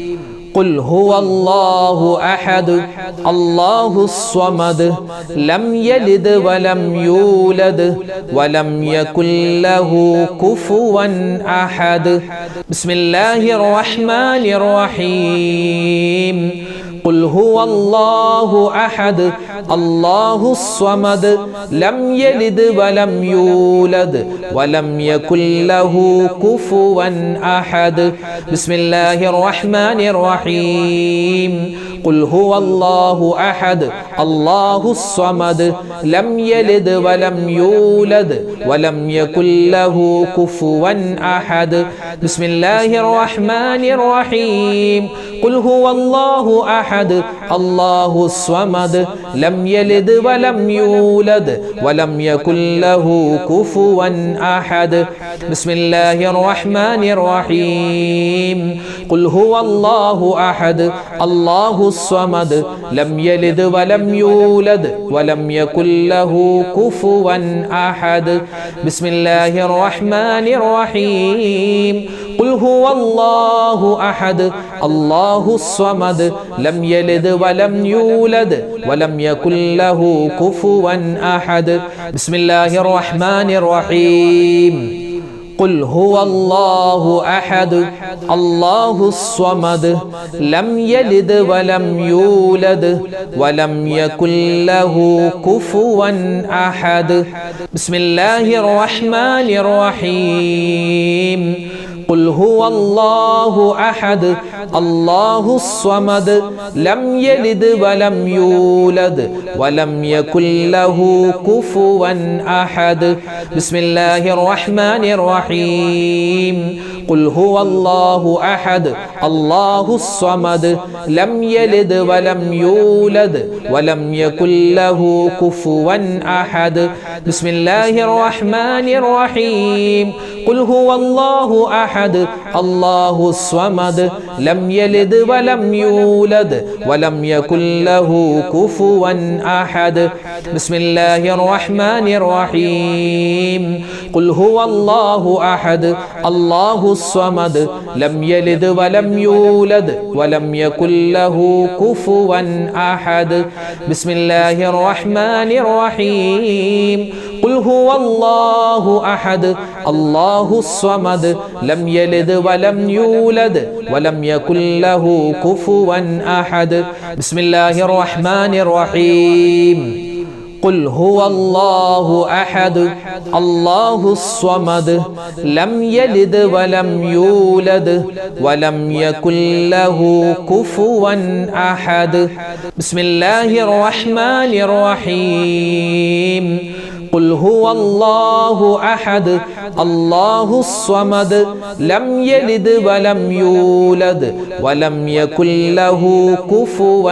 قل هو الله أحد الله الصمد لم يلد ولم يولد ولم يكن له كفوا أحد بسم الله الرحمن الرحيم قل هو الله أحد الله الصمد لم يلد ولم يولد ولم يكن له كفوا أحد بسم الله الرحمن الرحيم قل هو الله أحد الله الصمد لم يلد ولم يولد ولم يكن له كفوا أحد بسم الله الرحمن الرحيم قل هو الله أحد الله الصمد لم يلد ولم يولد ولم يكن له كفوا أحد بسم الله الرحمن الرحيم قل هو الله أحد الله الصمد لم يلد ولم يولد ولم يكن له كفوا أحد بسم الله الرحمن الرحيم قل هو الله أحد الله الصمد لم يلد ولم يولد ولم يكن له كفوا أحد بسم الله الرحمن الرحيم قل هو الله أحد الله الصمد لم يلد ولم يولد ولم يكن له كفوا أحد بسم الله الرحمن الرحيم قل هو الله أحد الله الصمد لم يلد ولم يولد ولم يكن له كفوا أحد بسم الله الرحمن الرحيم قل هو الله أحد الله الصمد لم يلد ولم يولد ولم يكن له كفوا أحد بسم الله الرحمن الرحيم قل هو الله أحد الله الصمد لم يلد ولم يولد ولم يكن له كفوا أحد بسم الله الرحمن الرحيم قل هو الله أحد الله الصمد لم يلد ولم يولد ولم يكن له كفوا أحد بسم الله الرحمن الرحيم قل هو الله أحد الله الصمد لم يلد ولم يولد ولم يكن له كفوا أحد بسم الله الرحمن الرحيم قل هو الله أحد الله الصمد لم يلد ولم يولد ولم يكن له كفوا أحد بسم الله الرحمن الرحيم قل هو الله أحد الله الصمد لم يلد ولم يولد ولم يكن له كفوا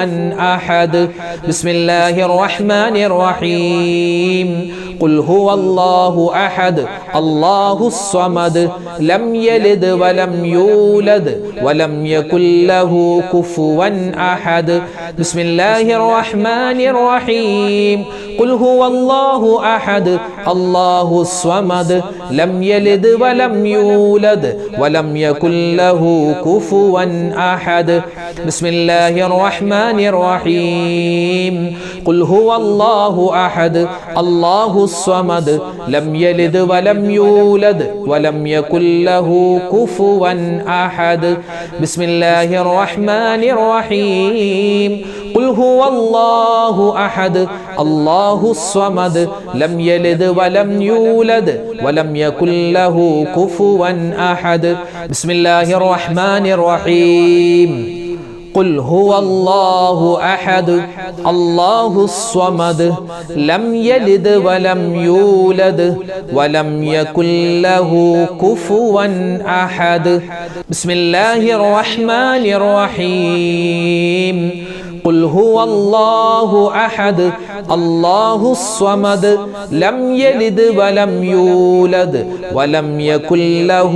أحد بسم الله الرحمن الرحيم قل هو الله أحد الله الصمد لم يلد ولم يولد ولم يكن له كفوا أحد بسم الله الرحمن الرحيم قل هو الله أحد الله الصمد لم يلد ولم يولد ولم يكن له كفوا أحد بسم الله الرحمن الرحيم قل هو الله أحد الله الصمد لم يلد ولم يولد ولم يكن له كفوا أحد بسم الله الرحمن الرحيم قل هو الله أحد الله الصمد لم يلد ولم يولد ولم يكن له كفوا أحد بسم الله الرحمن الرحيم قل هو الله أحد الله الصمد لم يلد ولم يولد ولم يكن له كفوا أحد بسم الله الرحمن الرحيم قل هو الله أحد الله الصمد لم يلد ولم يولد ولم يكن له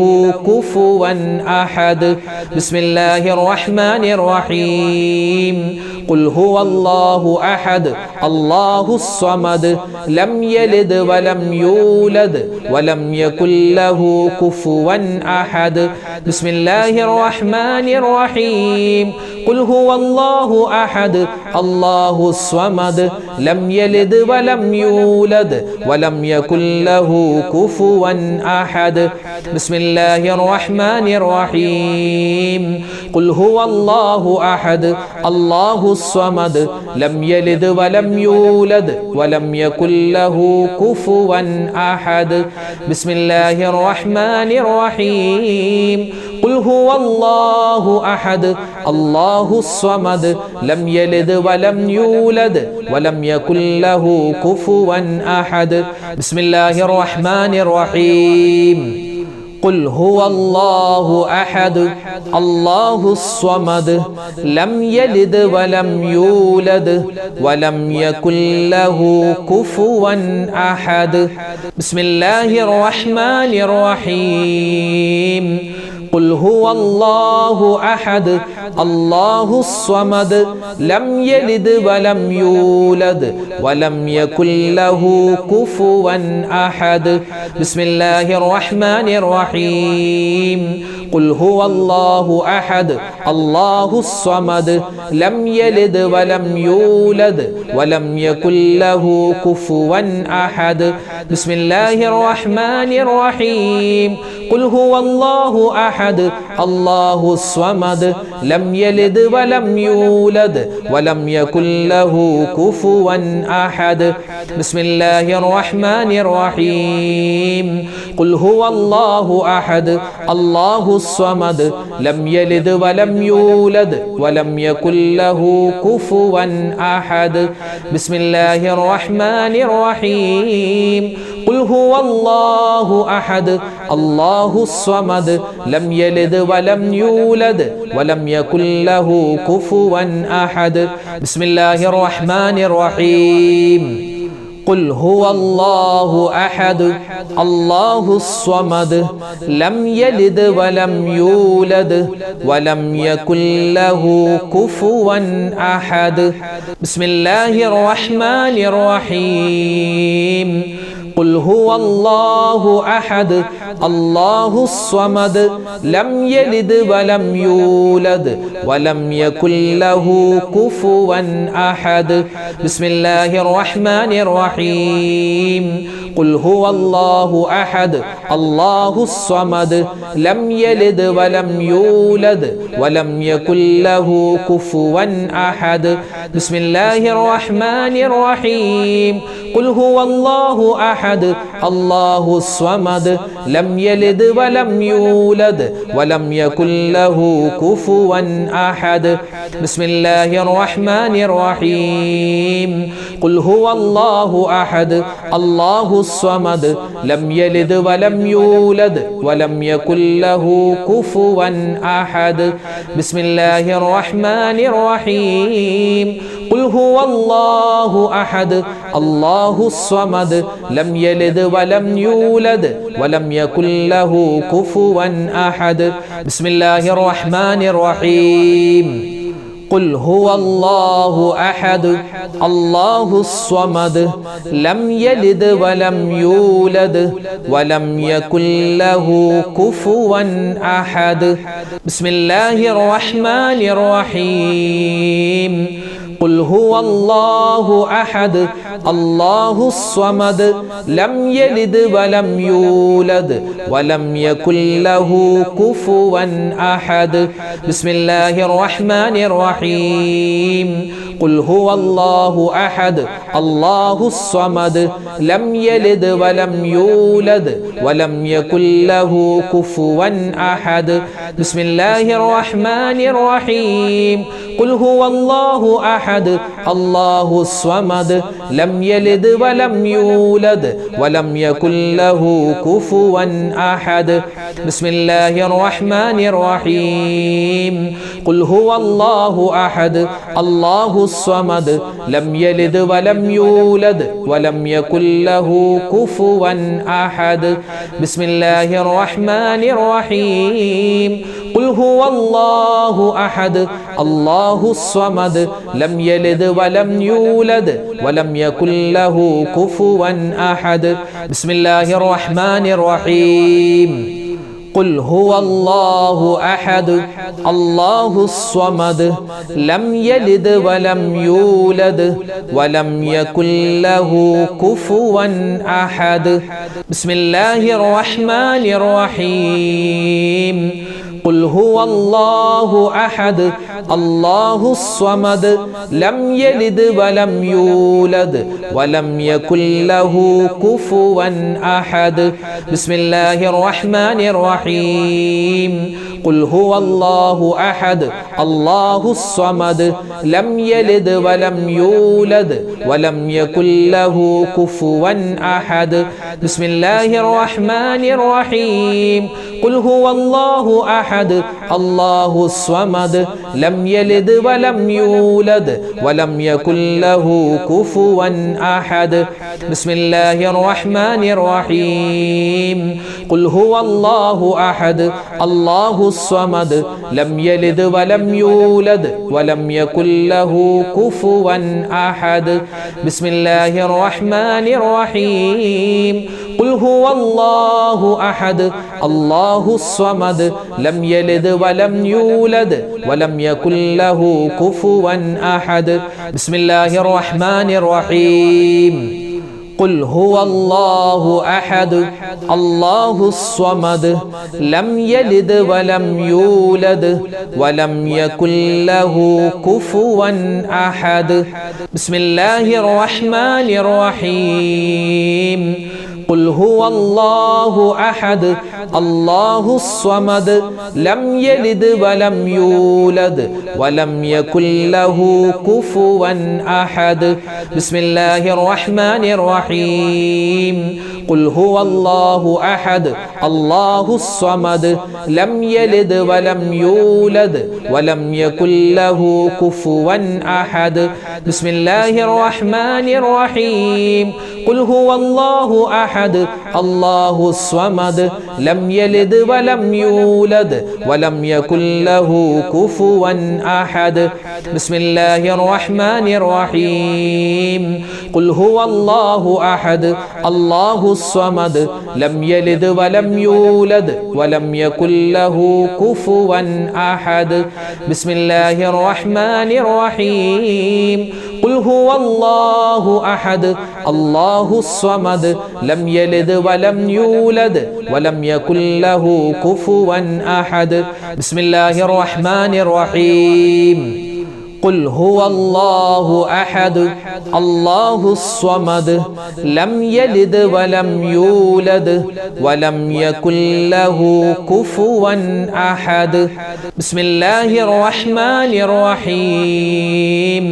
كفوا أحد بسم الله الرحمن الرحيم قل هو الله أحد الله الصمد لم يلد ولم يولد ولم يكن له كفوا أحد بسم الله الرحمن الرحيم قل هو الله أحد الله الصمد لم يلد ولم يولد ولم يكن له كفوا أحد بسم الله الرحمن الرحيم قل هو الله أحد الله الصمد لم يلد ولم يولد ولم يكن له كفوا أحد بسم الله الرحمن الرحيم قل هو الله أحد الله الصمد لم يلد ولم يولد ولم يكن له كفوا أحد بسم الله الرحمن الرحيم قل هو الله أحد الله الصمد لم يلد ولم يولد ولم يكن له كفوا أحد بسم الله الرحمن الرحيم قل هو الله أحد الله الصمد لم يلد ولم يولد ولم يكن له كفوا أحد بسم الله الرحمن الرحيم قل هو الله أحد الله الصمد لم يلد ولم يولد ولم يكن له كفوا أحد بسم الله الرحمن الرحيم قل هو الله أحد الله الصمد لم يلد ولم يولد ولم يكن له كفوا أحد بسم الله الرحمن الرحيم قل هو الله أحد الله الصمد لم يلد ولم يولد ولم يكن له كفوا أحد بسم الله الرحمن الرحيم قل هو الله أحد الله الصمد لم يلد ولم يولد ولم يكن له كفوا أحد بسم الله الرحمن الرحيم قل هو الله أحد الله الصمد لم يلد ولم يولد ولم يكن له كفوا أحد بسم الله الرحمن الرحيم قل هو الله أحد الله الصمد لم يلد ولم يولد ولم يكن له كفوا أحد بسم الله الرحمن الرحيم قل هو الله أحد الله الصمد لم يلد ولم يولد ولم يكن له كفوا أحد بسم الله الرحمن الرحيم قل هو الله أحد الله الصمد لم يلد ولم يولد ولم يكن له كفوا أحد بسم الله الرحمن الرحيم قل هو الله أحد الله الصمد لم يلد ولم يولد ولم يكن له كفوا أحد بسم الله الرحمن الرحيم قل هو الله أحد الله الصمد لم يلد ولم يولد ولم يكن له كفوا أحد بسم الله الرحمن الرحيم قل هو الله أحد الله الصمد لم يلد ولم يولد ولم يكن له كفوا أحد بسم الله الرحمن الرحيم قل هو الله أحد الله الصمد لم يلد ولم يولد ولم يكن له كفوا أحد بسم الله الرحمن الرحيم قل هو الله أحد الله الصمد لم يلد ولم يولد ولم يكن له كفوا أحد بسم الله الرحمن الرحيم قل هو الله أحد الله الصمد لم يلد ولم يولد ولم يكن له كفوا أحد بسم الله الرحمن الرحيم قل هو الله أحد الله الصمد لم يلد ولم يولد ولم يكن له كفوا أحد بسم الله الرحمن الرحيم قل هو الله أحد الله الصمد لم يلد ولم يولد ولم يكن له كفوا أحد بسم الله الرحمن الرحيم قل هو الله أحد الله الصمد لم يلد ولم يولد ولم يكن له كفوا أحد بسم الله الرحمن الرحيم قل هو الله أحد الله الصمد لم يلد ولم يولد ولم يكن له كفوا أحد بسم الله الرحمن الرحيم قل هو الله أحد الله الصمد لم يلد ولم يولد ولم يكن له كفوا أحد بسم الله الرحمن الرحيم قل هو الله أحد أحد الله الصمد لم يلد ولم يولد ولم يكن له كفوا أحد بسم الله الرحمن الرحيم قل هو الله أحد الله الصمد لم يلد ولم يولد ولم يكن له كفوا أحد بسم الله الرحمن الرحيم قل هو الله أحد الله الصمد لم يلد ولم يولد ولم يكن له كفوا أحد بسم الله الرحمن الرحيم قل هو الله أحد الله الصمد لم يلد ولم يولد ولم يكن له كفوا أحد بسم الله الرحمن الرحيم قل هو الله أحد الله الصمد لم يلد ولم يولد ولم يكن له كفوا أحد بسم الله الرحمن الرحيم قل هو الله أحد الله الصمد لم يلد ولم يولد ولم يكن له كفوا أحد بسم الله الرحمن الرحيم قل هو الله أحد الله الصمد لم يلد ولم يولد ولم يكن له كفوا أحد بسم الله الرحمن الرحيم قل هو الله أحد الله الصمد لم يلد ولم يولد ولم يكن له كفوا أحد بسم الله الرحمن الرحيم قل هو الله أحد الله الصمد لم يلد ولم يولد ولم يكن له كفوا أحد بسم الله الرحمن الرحيم قل هو الله أحد الله الصمد لم يلد ولم يولد ولم يكن له كفوا أحد بسم الله الرحمن الرحيم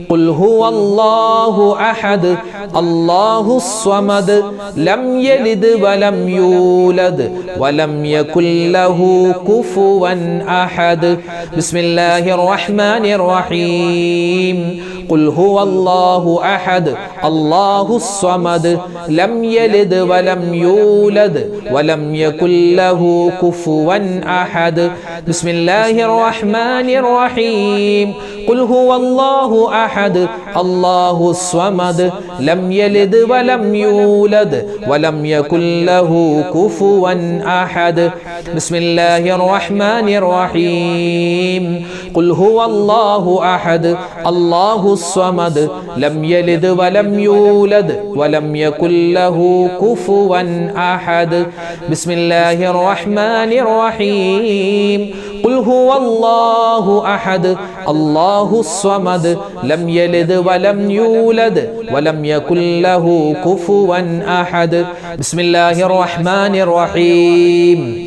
قل هو الله أحد الله الصمد لم يلد ولم يولد ولم يكن له كفوا أحد بسم الله الرحمن الرحيم قل هو الله أحد الله الصمد لم يلد ولم يولد ولم يكن له كفوا أحد بسم الله الرحمن الرحيم قل هو الله أحد الله الصمد لم يلد ولم يولد ولم يكن له كفوا أحد بسم الله الرحمن الرحيم قل هو الله أحد الله الصمد لم يلد ولم يولد ولم يكن له كفوا أحد بسم الله الرحمن الرحيم قل هو الله أحد الله الصمد لم يلد ولم يولد ولم يكن له كفوا أحد بسم الله الرحمن الرحيم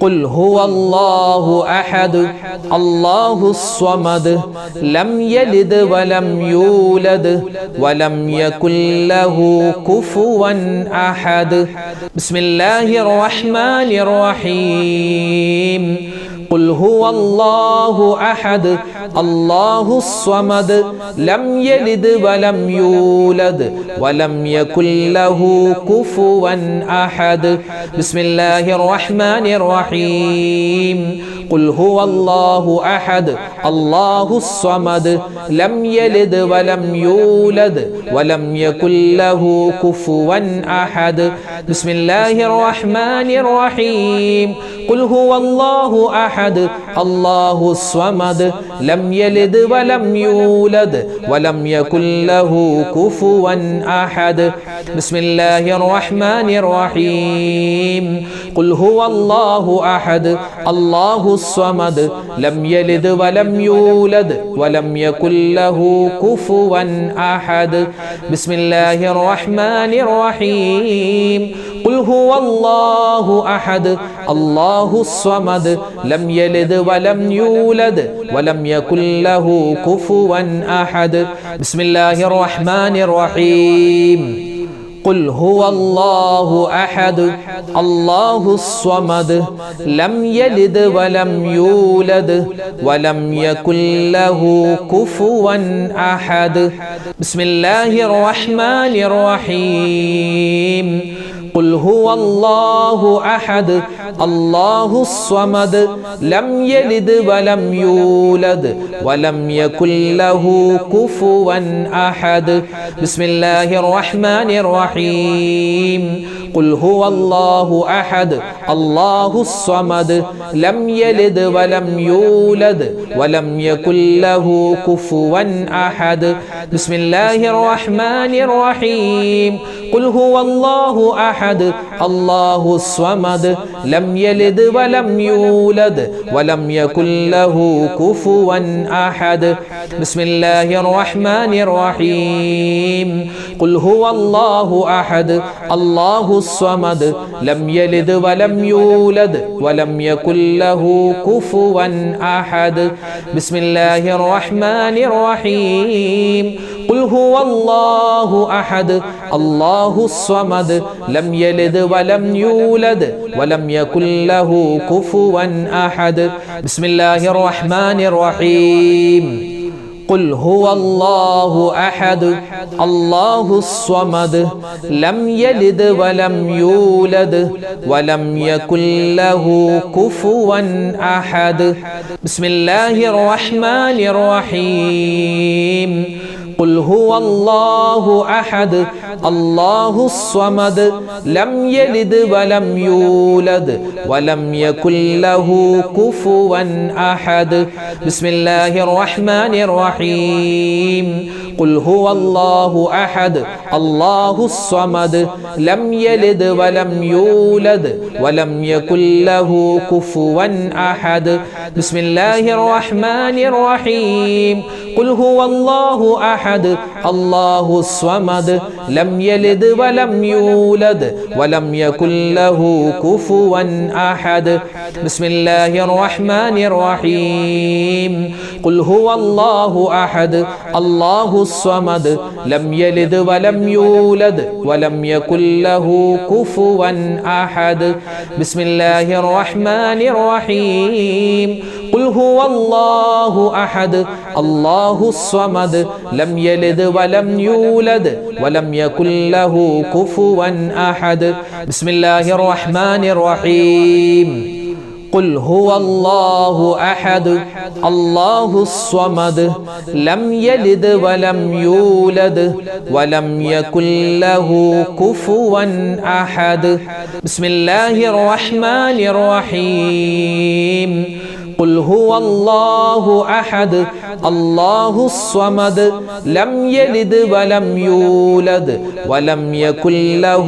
قل هو الله أحد الله الصمد لم يلد ولم يولد ولم يكن له كفوا أحد بسم الله الرحمن الرحيم قل هو الله أحد الله الصمد لم يلد ولم يولد ولم يكن له كفوا أحد بسم الله الرحمن الرحيم قل هو الله أحد الله الصمد لم يلد ولم يولد ولم يكن له كفوا أحد بسم الله الرحمن الرحيم قل هو الله أحد الله الصمد لم يلد ولم يولد ولم يكن له كفوا أحد بسم الله الرحمن الرحيم قل هو الله أحد الله الصمد لم يلد ولم يولد ولم يكن له كفوا أحد بسم الله الرحمن الرحيم قل هو الله أحد الله الصمد لم يلد ولم يولد ولم يكن له كفوا أحد بسم الله الرحمن الرحيم قل هو الله أحد الله الصمد لم يلد ولم يولد ولم يكن له كفوا أحد بسم الله الرحمن الرحيم قل هو الله أحد الله الصمد لم يلد ولم يولد ولم يكن له كفوا أحد بسم الله الرحمن الرحيم قل هو الله أحد الله الصمد لم يلد ولم يولد ولم يكن له كفوا أحد بسم الله الرحمن الرحيم قل هو الله أحد الله الصمد لم يلد ولم يولد ولم يكن له كفوا أحد بسم الله الرحمن الرحيم قل هو الله أحد الله الصمد لم يلد ولم يولد ولم يكن له كفوا أحد بسم الله الرحمن الرحيم قل هو الله أحد الله الصمد لم يلد ولم يولد ولم يكن له كفوا أحد بسم الله الرحمن الرحيم قل هو الله أحد الله الصمد لم يلد ولم يولد ولم يكن له كفوا أحد بسم الله الرحمن الرحيم قل هو الله أحد الله الصمد لم يلد ولم يولد ولم يكن له كفوا أحد بسم الله الرحمن الرحيم قل هو الله أحد الله الصمد لم يلد ولم يولد ولم يكن له كفوا أحد بسم الله الرحمن الرحيم قل هو الله أحد الله الصمد لم يلد ولم يولد ولم يكن له كفوا أحد بسم الله الرحمن الرحيم قل هو الله أحد الله الصمد لم يلد ولم يولد ولم يكن له كفوا أحد بسم الله الرحمن الرحيم قل هو الله أحد الله الصمد لم يلد ولم يولد ولم يكن له كفوا أحد بسم الله الرحمن الرحيم قل هو الله أحد الله الصمد لم يلد ولم يولد ولم يكن له كفوا أحد بسم الله الرحمن الرحيم قل هو الله أحد الله الصمد لم يلد ولم يولد ولم يكن له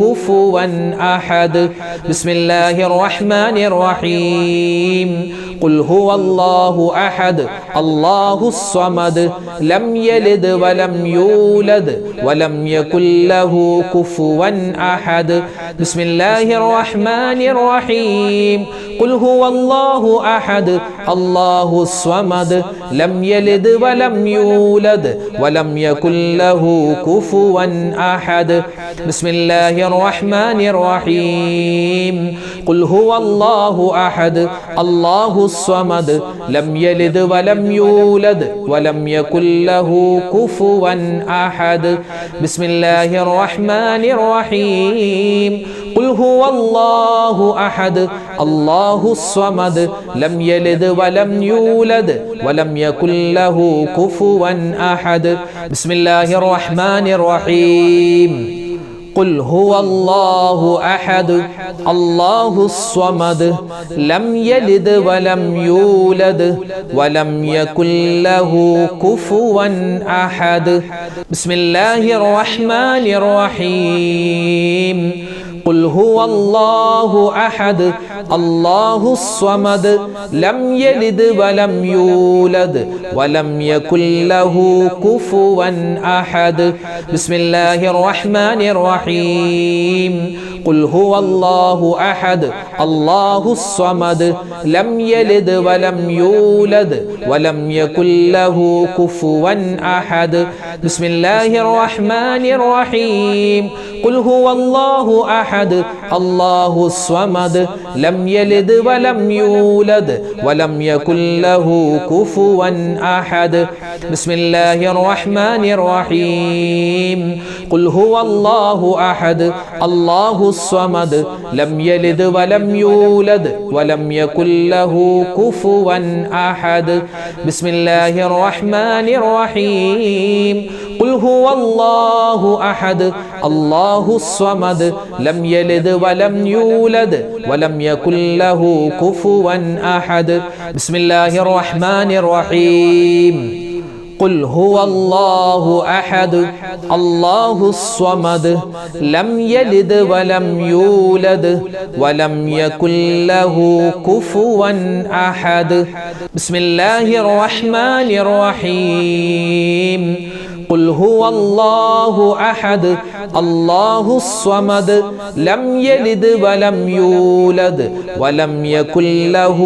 كفوا أحد بسم الله الرحمن الرحيم قل هو الله أحد الله الصمد لم يلد ولم يولد ولم يكن له كفوا أحد بسم الله الرحمن الرحيم قل هو الله أحد الله الصمد لم يلد ولم يولد ولم يكن له كفوا أحد بسم الله الرحمن الرحيم قل هو الله أحد الله الصمد لم يلد ولم يولد ولم يكن له كفوا أحد بسم الله الرحمن الرحيم قل هو الله أحد الله الصمد لم يلد ولم يولد ولم يكن له كفوا أحد بسم الله الرحمن الرحيم قل هو الله أحد الله الصمد لم يلد ولم يولد ولم يكن له كفوا أحد بسم الله الرحمن الرحيم قل هو الله أحد الله الصمد لم يلد ولم يولد ولم يكن له كفوا أحد بسم الله الرحمن الرحيم قل هو الله أحد الله الصمد لم يلد ولم يولد ولم يكن له كفوا أحد بسم الله الرحمن الرحيم قل هو الله أحد الله الصمد لم يلد ولم يولد ولم يكن له كفوا أحد بسم الله الرحمن الرحيم قل هو الله أحد الله الصمد لم يلد ولم يولد ولم يكن له كفوا أحد بسم الله الرحمن الرحيم قل هو الله أحد الله الصمد لم يلد ولم يولد ولم يكن له كفوا أحد بسم الله الرحمن الرحيم قل هو الله أحد الله الصمد لم يلد ولم يولد ولم يكن له كفوا أحد بسم الله الرحمن الرحيم قل هو الله أحد الله الصمد لم يلد ولم يولد ولم يكن له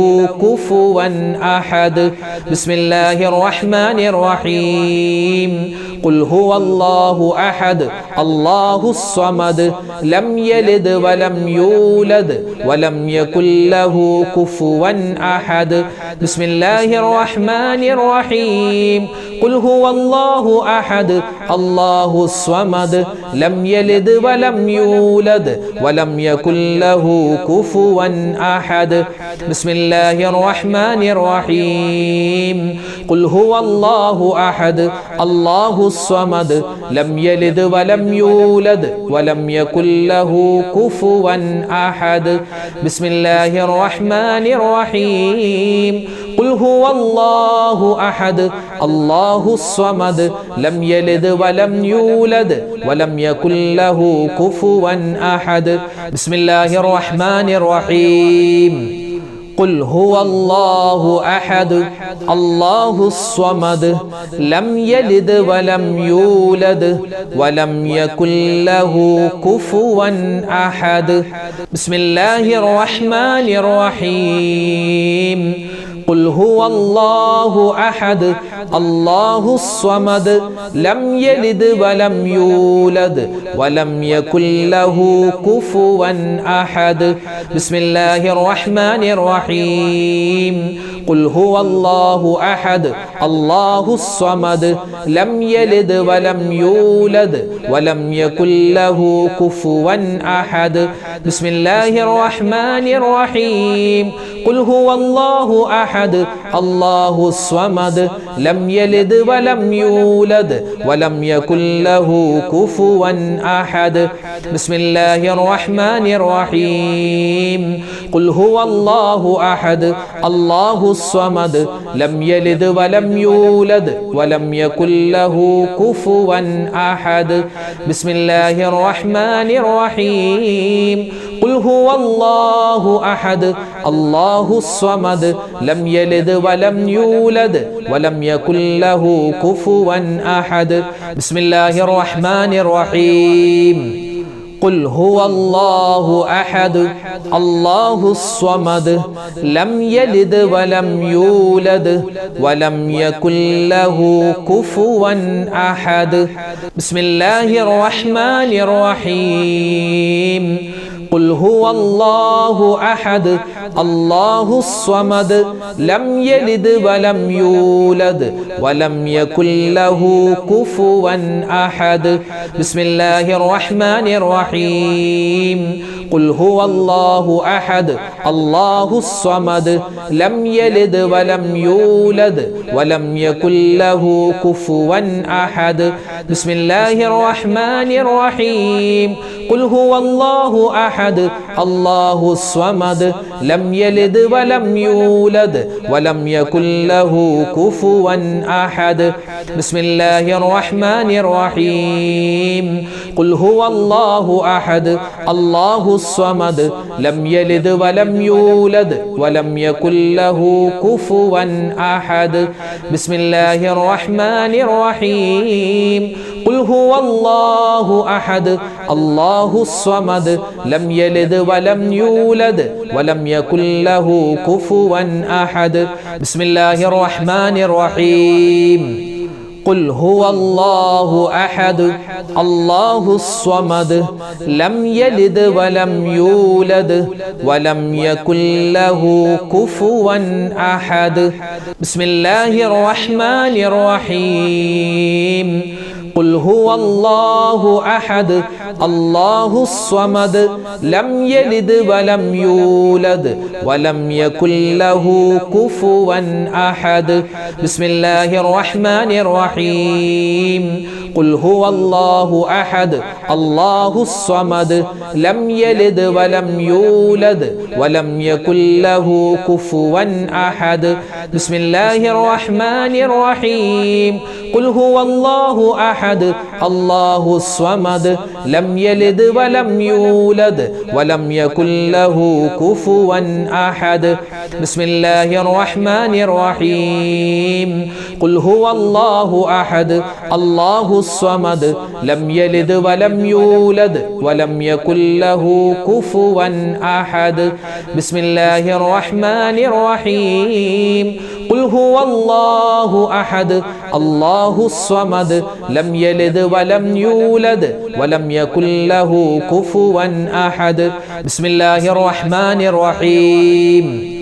كفوا أحد بسم الله الرحمن الرحيم قل هو الله أحد الله الصمد لم يلد ولم يولد ولم يكن له كفوا أحد بسم الله الرحمن الرحيم قل هو الله أحد الله الصمد لم يلد ولم يولد ولم يكن له كفوا أحد بسم الله الرحمن الرحيم قل هو الله أحد الله الصمد لم يلد ولم يولد ولم يكن له كفوا أحد بسم الله الرحمن الرحيم قل هو الله أحد الله الصمد لم يلد ولم يولد ولم يكن له كفوا أحد بسم الله الرحمن الرحيم قل هو الله أحد الله الصمد لم يلد ولم يولد ولم يكن له كفوا أحد بسم الله الرحمن الرحيم قل هو الله أحد الله الصمد لم يلد ولم يولد ولم يكن له كفوا أحد بسم الله الرحمن الرحيم قل هو الله أحد الله الصمد لم يلد ولم يولد ولم يكن له كفوا أحد بسم الله الرحمن الرحيم قل هو الله أحد الله الصمد لم يلد ولم يولد ولم يكن له كفوا أحد بسم الله الرحمن الرحيم قل هو الله أحد الله الصمد لم يلد ولم يولد ولم يكن له كفوا أحد بسم الله الرحمن الرحيم قل هو الله أحد الله الصمد لم يلد ولم يولد ولم يكن له كفوا أحد بسم الله الرحمن الرحيم قل هو الله أحد الله الصمد لم يلد ولم يولد ولم يكن له كفوا أحد بسم الله الرحمن الرحيم قل هو الله أحد الله الصمد لم يلد ولم يولد ولم يكن له كفوا أحد بسم الله الرحمن الرحيم قل هو الله أحد الله الصمد لم يلد ولم يولد ولم يكن له كفوا أحد بسم الله الرحمن الرحيم قل هو الله أحد الله الصمد لم يلد ولم يولد ولم يكن له كفوا أحد بسم الله الرحمن الرحيم قل هو الله أحد الله الصمد لم يلد ولم يولد ولم يكن له كفوا أحد بسم الله الرحمن الرحيم قل هو الله أحد الله الصمد لم يلد ولم يولد ولم يكن له كفوا أحد بسم الله الرحمن الرحيم قل هو الله أحد الله الصمد لم يلد ولم يولد ولم يكن له كفوا أحد بسم الله الرحمن الرحيم قل هو الله أحد الله الصمد لم يلد ولم يولد ولم يكن له كفوا أحد بسم الله الرحمن الرحيم قل هو الله أحد الله الصمد لم يلد ولم يولد ولم يكن له كفوا أحد بسم الله الرحمن الرحيم قل هو الله أحد الله الصمد لم يلد ولم يولد ولم يكن له كفوا أحد بسم الله الرحمن الرحيم قل هو الله أحد الله الصمد لم يلد ولم يولد ولم يكن له كفوا أحد بسم الله الرحمن الرحيم قل هو الله أحد الله الصمد لم يلد ولم يولد ولم يكن له كفوا أحد بسم الله الرحمن الرحيم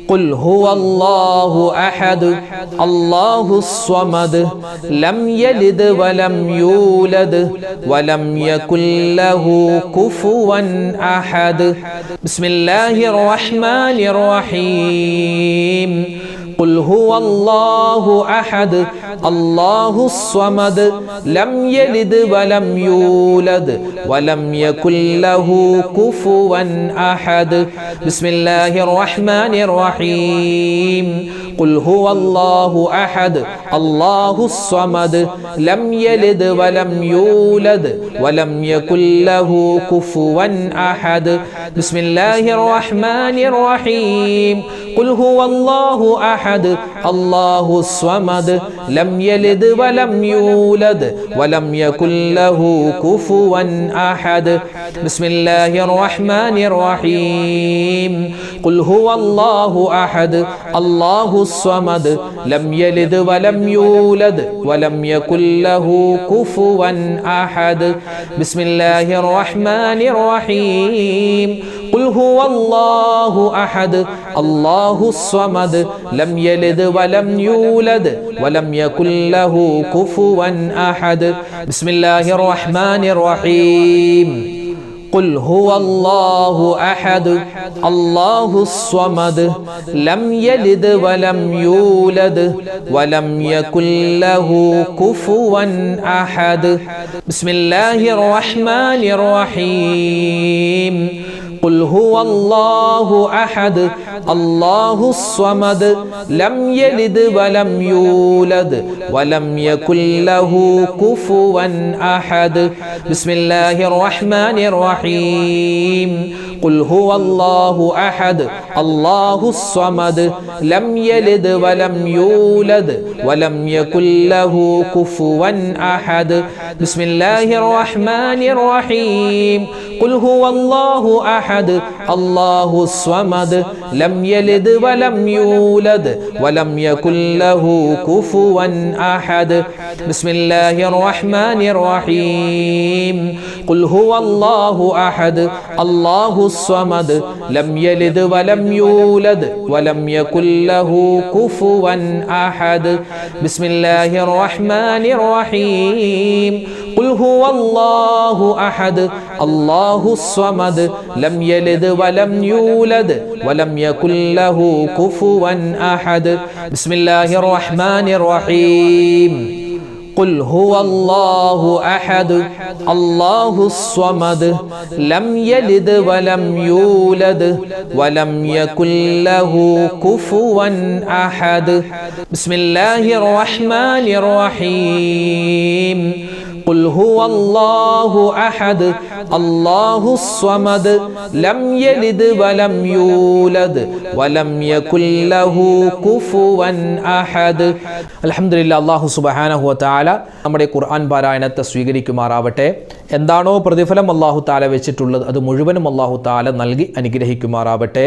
قل هو الله أحد الله الصمد لم يلد ولم يولد ولم يكن له كفوا أحد بسم الله الرحمن الرحيم قل هو الله أحد الله الصمد لم يلد ولم يولد ولم يكن له كفوا أحد بسم الله الرحمن الرحيم قل هو الله أحد الله الصمد لم يلد ولم يولد ولم يكن له كفوا أحد بسم الله الرحمن الرحيم قل هو الله أحد الله الصمد لم يلد ولم يولد ولم يكن له كفوا أحد بسم الله الرحمن الرحيم قل هو الله أحد الله الصمد لم يلد ولم يولد ولم يكن له كفوا أحد بسم الله الرحمن الرحيم قل هو الله أحد الله الصمد لم يلد ولم يولد ولم يكن له كفوا أحد بسم الله الرحمن الرحيم قل هو الله أحد الله الصمد لم يلد ولم يولد ولم يكن له كفوا أحد بسم الله الرحمن الرحيم قل هو الله أحد الله الصمد لم يلد ولم يولد ولم يكن له كفوا أحد بسم الله الرحمن الرحيم قل هو الله أحد الله الصمد لم يلد ولم يولد ولم يكن له كفوا أحد بسم الله الرحمن الرحيم قل هو الله أحد الله الصمد لم يلد ولم يولد ولم يكن له كفوا أحد بسم الله الرحمن الرحيم قل هو الله أحد الله الصمد لم يلد ولم يولد ولم يكن له كفوا أحد بسم الله الرحمن الرحيم قل هو الله أحد الله الصمد لم يلد ولم يولد ولم يكن له كفوا أحد بسم الله الرحمن الرحيم ഖുൽ ഹുവല്ലാഹു അഹദ് അല്ലാഹുസ് സ്വമദ് ലം യലിദ് വലം യൂലദ് വലം യകുൽ ലഹു കുഫുവൻ അഹദ്. ബിസ്മില്ലാഹിർ റഹ്മാനിർ റഹീം. ഖുൽ ഹുവല്ലാഹു അഹദ് അല്ലാഹുസ് സ്വമദ് ലം യലിദ് വലം യൂലദ് വലം യകുൽ ലഹു കുഫുവൻ അഹദ്. അൽഹംദുലില്ലാഹ്, അല്ലാഹു സുബ്ഹാനഹു വ തആല നമ്മുടെ ഖുർആൻ പാരായണത്തെ സ്വീകരിക്കുമാറാവട്ടെ. എന്താണോ പ്രതിഫലം അല്ലാഹു തആല വെച്ചിട്ടുള്ളത് അത് മുഴുവനും അല്ലാഹു തആല നൽകി അനുഗ്രഹിക്കുമാറാവട്ടെ.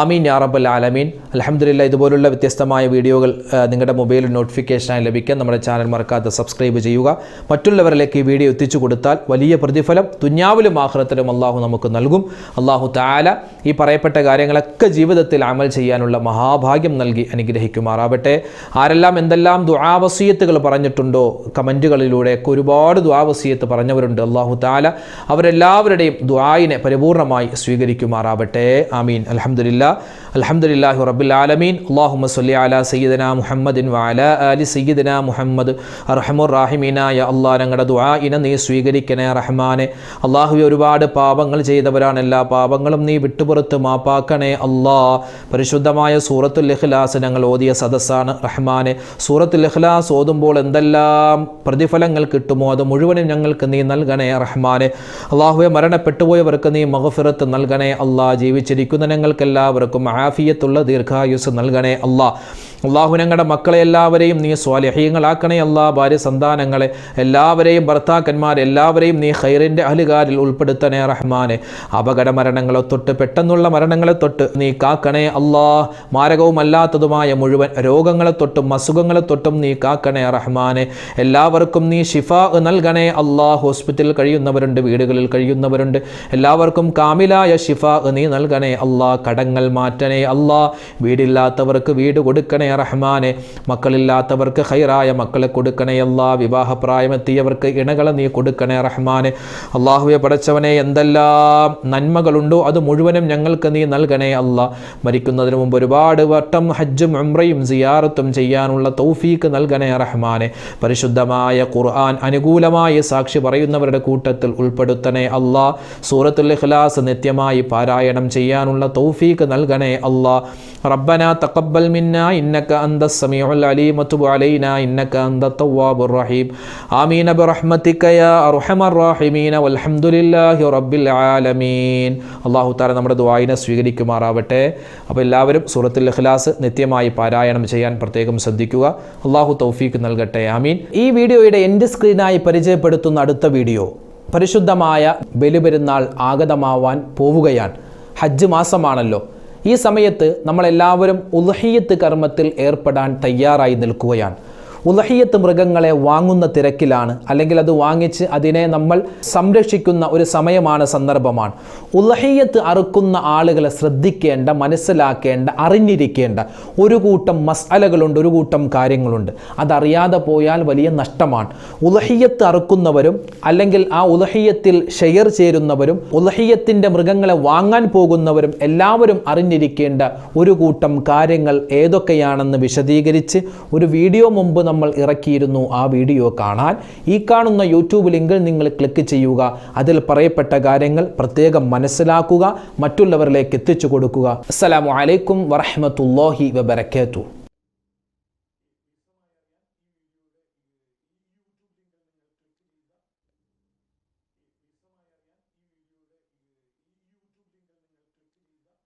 ആമീൻ യാ റബ്ബൽ ആലമീൻ. അൽഹംദുലില്ലാഹ്, ഇതുപോലുള്ള വ്യത്യസ്തമായ വീഡിയോകൾ നിങ്ങളുടെ മൊബൈലിൽ നോട്ടിഫിക്കേഷനായി ലഭിക്കാൻ നമ്മുടെ ചാനൽ മറക്കാതെ സബ്സ്ക്രൈബ് ചെയ്യുക. മറ്റുള്ളവരിലേക്ക് ഈ വീഡിയോ എത്തിച്ചു കൊടുത്താൽ വലിയ പ്രതിഫലം ദുനിയാവിലും ആഖിറത്തിലും അല്ലാഹു നമുക്ക് നൽകും. അല്ലാഹു തആല ഈ പറയപ്പെട്ട കാര്യങ്ങളൊക്കെ ജീവിതത്തിൽ അമൽ ചെയ്യാനുള്ള മഹാഭാഗ്യം നൽകി അനുഗ്രഹിക്കുമാറാവട്ടെ. ആരെല്ലാം എന്തെല്ലാം ദുആ വസിയത്തുകൾ പറഞ്ഞിട്ടുണ്ടോ കമൻറ്റുകളിലൂടെയൊക്കെ ഒരുപാട് ദുആ വസിയത്ത് പറഞ്ഞവരുണ്ട്. അല്ലാഹു തആല അവരെല്ലാവരുടെയും ദുആയിനെ പരിപൂർണമായി സ്വീകരിക്കുമാറാവട്ടെ. ആമീൻ. അൽഹംദുലില്ലാഹി റബ്ബിൽ ആലമീൻ. അല്ലാഹുമ്മ സ്വല്ലി അലാ സയ്യിദിനാ മുഹമ്മദിൻ വഅലാ ആലി സയ്യിദിനാ മുഹമ്മദ്. അർഹമുർ റഹീമീനായ അല്ലാഹ്, ഞങ്ങളുടെ ദുആഇനെ നീ സ്വീകരിക്കണേ റഹ്മാനെ. അല്ലാഹുവേ, ഒരുപാട് പാപങ്ങൾ ചെയ്തവരാണ്, എല്ലാ പാപങ്ങളും നീ വിട്ടുപുറത്ത് മാപ്പാക്കണേ അല്ലാഹ്. പരിശുദ്ധമായ സൂറത്തുൽ ഇഖ്ലാസ് ഞങ്ങൾ ഓതിയ സദസ്സാണ് റഹ്മാനെ. സൂറത്തുൽ ഇഖ്ലാസ് ഓതുമ്പോൾ എന്തെല്ലാം പ്രതിഫലങ്ങൾ കിട്ടുമോ അത് മുഴുവനും ഞങ്ങൾക്ക് നീ നൽകണേ റഹ്മാനെ. അല്ലാഹുവേ, മരണപ്പെട്ടുപോയവർക്ക് നീ മഗ്ഫിറത്ത് നൽകണേ അല്ലാഹ്. ജീവിച്ചിരിക്കുന്ന ഞങ്ങൾക്കെല്ലാവർക്കും ആഫിയത്തുള്ള ദീർഘായുസ് നൽകണേ അല്ലാഹ്. അല്ലാഹു, ഞങ്ങളുടെ മക്കളെ എല്ലാവരെയും നീ സ്വാലിഹീങ്ങളാക്കണേ അല്ലാഹ്. ഭാര്യ സന്താനങ്ങളെ എല്ലാവരെയും, ഭർത്താക്കന്മാരെ എല്ലാവരെയും നീ ഖൈറിൻ്റെ അഹ്ലുകാരിൽ ഉൾപ്പെടുത്തണേ റഹ്മാനെ. അപകട മരണങ്ങളെ തൊട്ട്, പെട്ടെന്നുള്ള മരണങ്ങളെ തൊട്ട് നീ കാക്കണേ അല്ലാഹ്. മാരകവുമല്ലാത്തതുമായ മുഴുവൻ രോഗങ്ങളെ തൊട്ടും അസുഖങ്ങളെ തൊട്ടും നീ കാക്കണേ റഹ്മാനെ. എല്ലാവർക്കും നീ ശിഫാ നൽകണേ അല്ലാഹ്. ഹോസ്പിറ്റലിൽ കഴിയുന്നവരുണ്ട്, വീടുകളിൽ കഴിയുന്നവരുണ്ട്, എല്ലാവർക്കും കാമിലായ ശിഫാ നീ നൽകണേ അല്ലാഹ്. കടങ്ങൾ മാറ്റണേ അല്ലാഹ്. വീടില്ലാത്തവർക്ക് വീട് കൊടുക്കണേ റഹ്മാനെ. മക്കളില്ലാത്തവർക്ക് ഖൈറായ മക്കളെ കൊടുക്കണേ അല്ലാഹ്. വിവാഹപ്രായമെത്തിയവർക്ക് ഇണകളെ നീ കൊടുക്കണേ റഹ്മാനെ. അല്ലാഹുവേ, പടച്ചവനെ, എന്തെല്ലാം നന്മകളുണ്ടോ അത് മുഴുവനും ഞങ്ങൾക്ക് നീ നൽകണേ അല്ലാഹ്. മരിക്കുന്നതിന് മുമ്പ് ഒരുപാട് വട്ടം ഹജ്ജും ഉംറയും സിയാറത്തും ചെയ്യാനുള്ള തൗഫീക്ക് നൽകണേ റഹ്മാനെ. പരിശുദ്ധമായ ഖുർആൻ അനുകൂലമായി സാക്ഷി പറയുന്നവരുടെ കൂട്ടത്തിൽ ഉൾപ്പെടുത്തണേ അല്ലാഹ്. സൂറത്തുൽ ഇഖ്ലാസ് നിത്യമായി പാരായണം ചെയ്യാനുള്ള തൗഫീക്ക് നൽകണേ അല്ലാഹ്. റബ്ബനാ തഖബ്ബൽ മിന്നാ ഇന്നക അന്തസ് സമീഉൽ അലീം വതുബ് അലൈനാ ഇന്നക അന്തത് തവ്വാബുർ റഹീം. ആമീൻ ബിറഹ്മതിക യാ അർഹമർ റഹീമീൻ വൽഹംദുലില്ലാഹി റബ്ബിൽ ആലമീൻ. അല്ലാഹു തആല നമ്മുടെ ദുആയിനെ സ്വീകരിക്കുമാറാവട്ടെ. അപ്പോൾ എല്ലാവരും സൂറത്തുൽ ഇഖ്ലാസ് നിത്യമായി പാരായണം ചെയ്യാൻ പ്രത്യേകം ശ്രദ്ധിക്കുക. അല്ലാഹു തൗഫീക്ക് നൽകട്ടെ. ആമീൻ. ഈ വീഡിയോയുടെ എൻഡ് സ്ക്രീനായി പരിചയപ്പെടുത്തുന്ന അടുത്ത വീഡിയോ പരിശുദ്ധമായ ബലിപെരുന്നാൾ ആഗതമാവാൻ പോവുകയാണ്. ഹജ്ജ് മാസമാണല്ലോ. ഈ സമയത്ത് നമ്മളെല്ലാവരും ഉദ്ഹിയ്യത്ത് കർമ്മത്തിൽ ഏർപ്പെടാൻ തയ്യാറായി നിൽക്കുകയാണ്. ഉദ്ഹിയ്യത്ത് മൃഗങ്ങളെ വാങ്ങുന്ന തിരക്കിലാണ്, അല്ലെങ്കിൽ അത് വാങ്ങിച്ച് അതിനെ നമ്മൾ സംരക്ഷിക്കുന്ന ഒരു സമയമാണ്, സന്ദർഭമാണ്. ഉദ്ഹിയ്യത്ത് അറുക്കുന്ന ആളുകളെ ശ്രദ്ധിക്കേണ്ട, മനസ്സിലാക്കേണ്ട, അറിഞ്ഞിരിക്കേണ്ട ഒരു കൂട്ടം മസ്അലകളുണ്ട്, ഒരു കൂട്ടം കാര്യങ്ങളുണ്ട്. അതറിയാതെ പോയാൽ വലിയ നഷ്ടമാണ്. ഉദ്ഹിയ്യത്ത് അറുക്കുന്നവരും അല്ലെങ്കിൽ ആ ഉദ്ഹിയ്യത്തിൽ ഷെയർ ചേരുന്നവരും ഉദ്ഹിയ്യത്തിൻ്റെ മൃഗങ്ങളെ വാങ്ങാൻ പോകുന്നവരും എല്ലാവരും അറിഞ്ഞിരിക്കേണ്ട ഒരു കൂട്ടം കാര്യങ്ങൾ ഏതൊക്കെയാണെന്ന് വിശദീകരിച്ച് ഒരു വീഡിയോ മുമ്പ് നമ്മൾ ഇറക്കിയിരുന്നു. ആ വീഡിയോ കാണാൻ ഈ കാണുന്ന യൂട്യൂബ് ലിങ്കിൽ നിങ്ങൾ ക്ലിക്ക് ചെയ്യുക. അതിൽ പറയപ്പെട്ട കാര്യങ്ങൾ പ്രത്യേകം മനസ്സിലാക്കുക, മറ്റുള്ളവരിലേക്ക് എത്തിച്ചു കൊടുക്കുക. അസ്സലാമു അലൈക്കും വറഹ്മത്തുള്ളാഹി വബറകാതുഹു.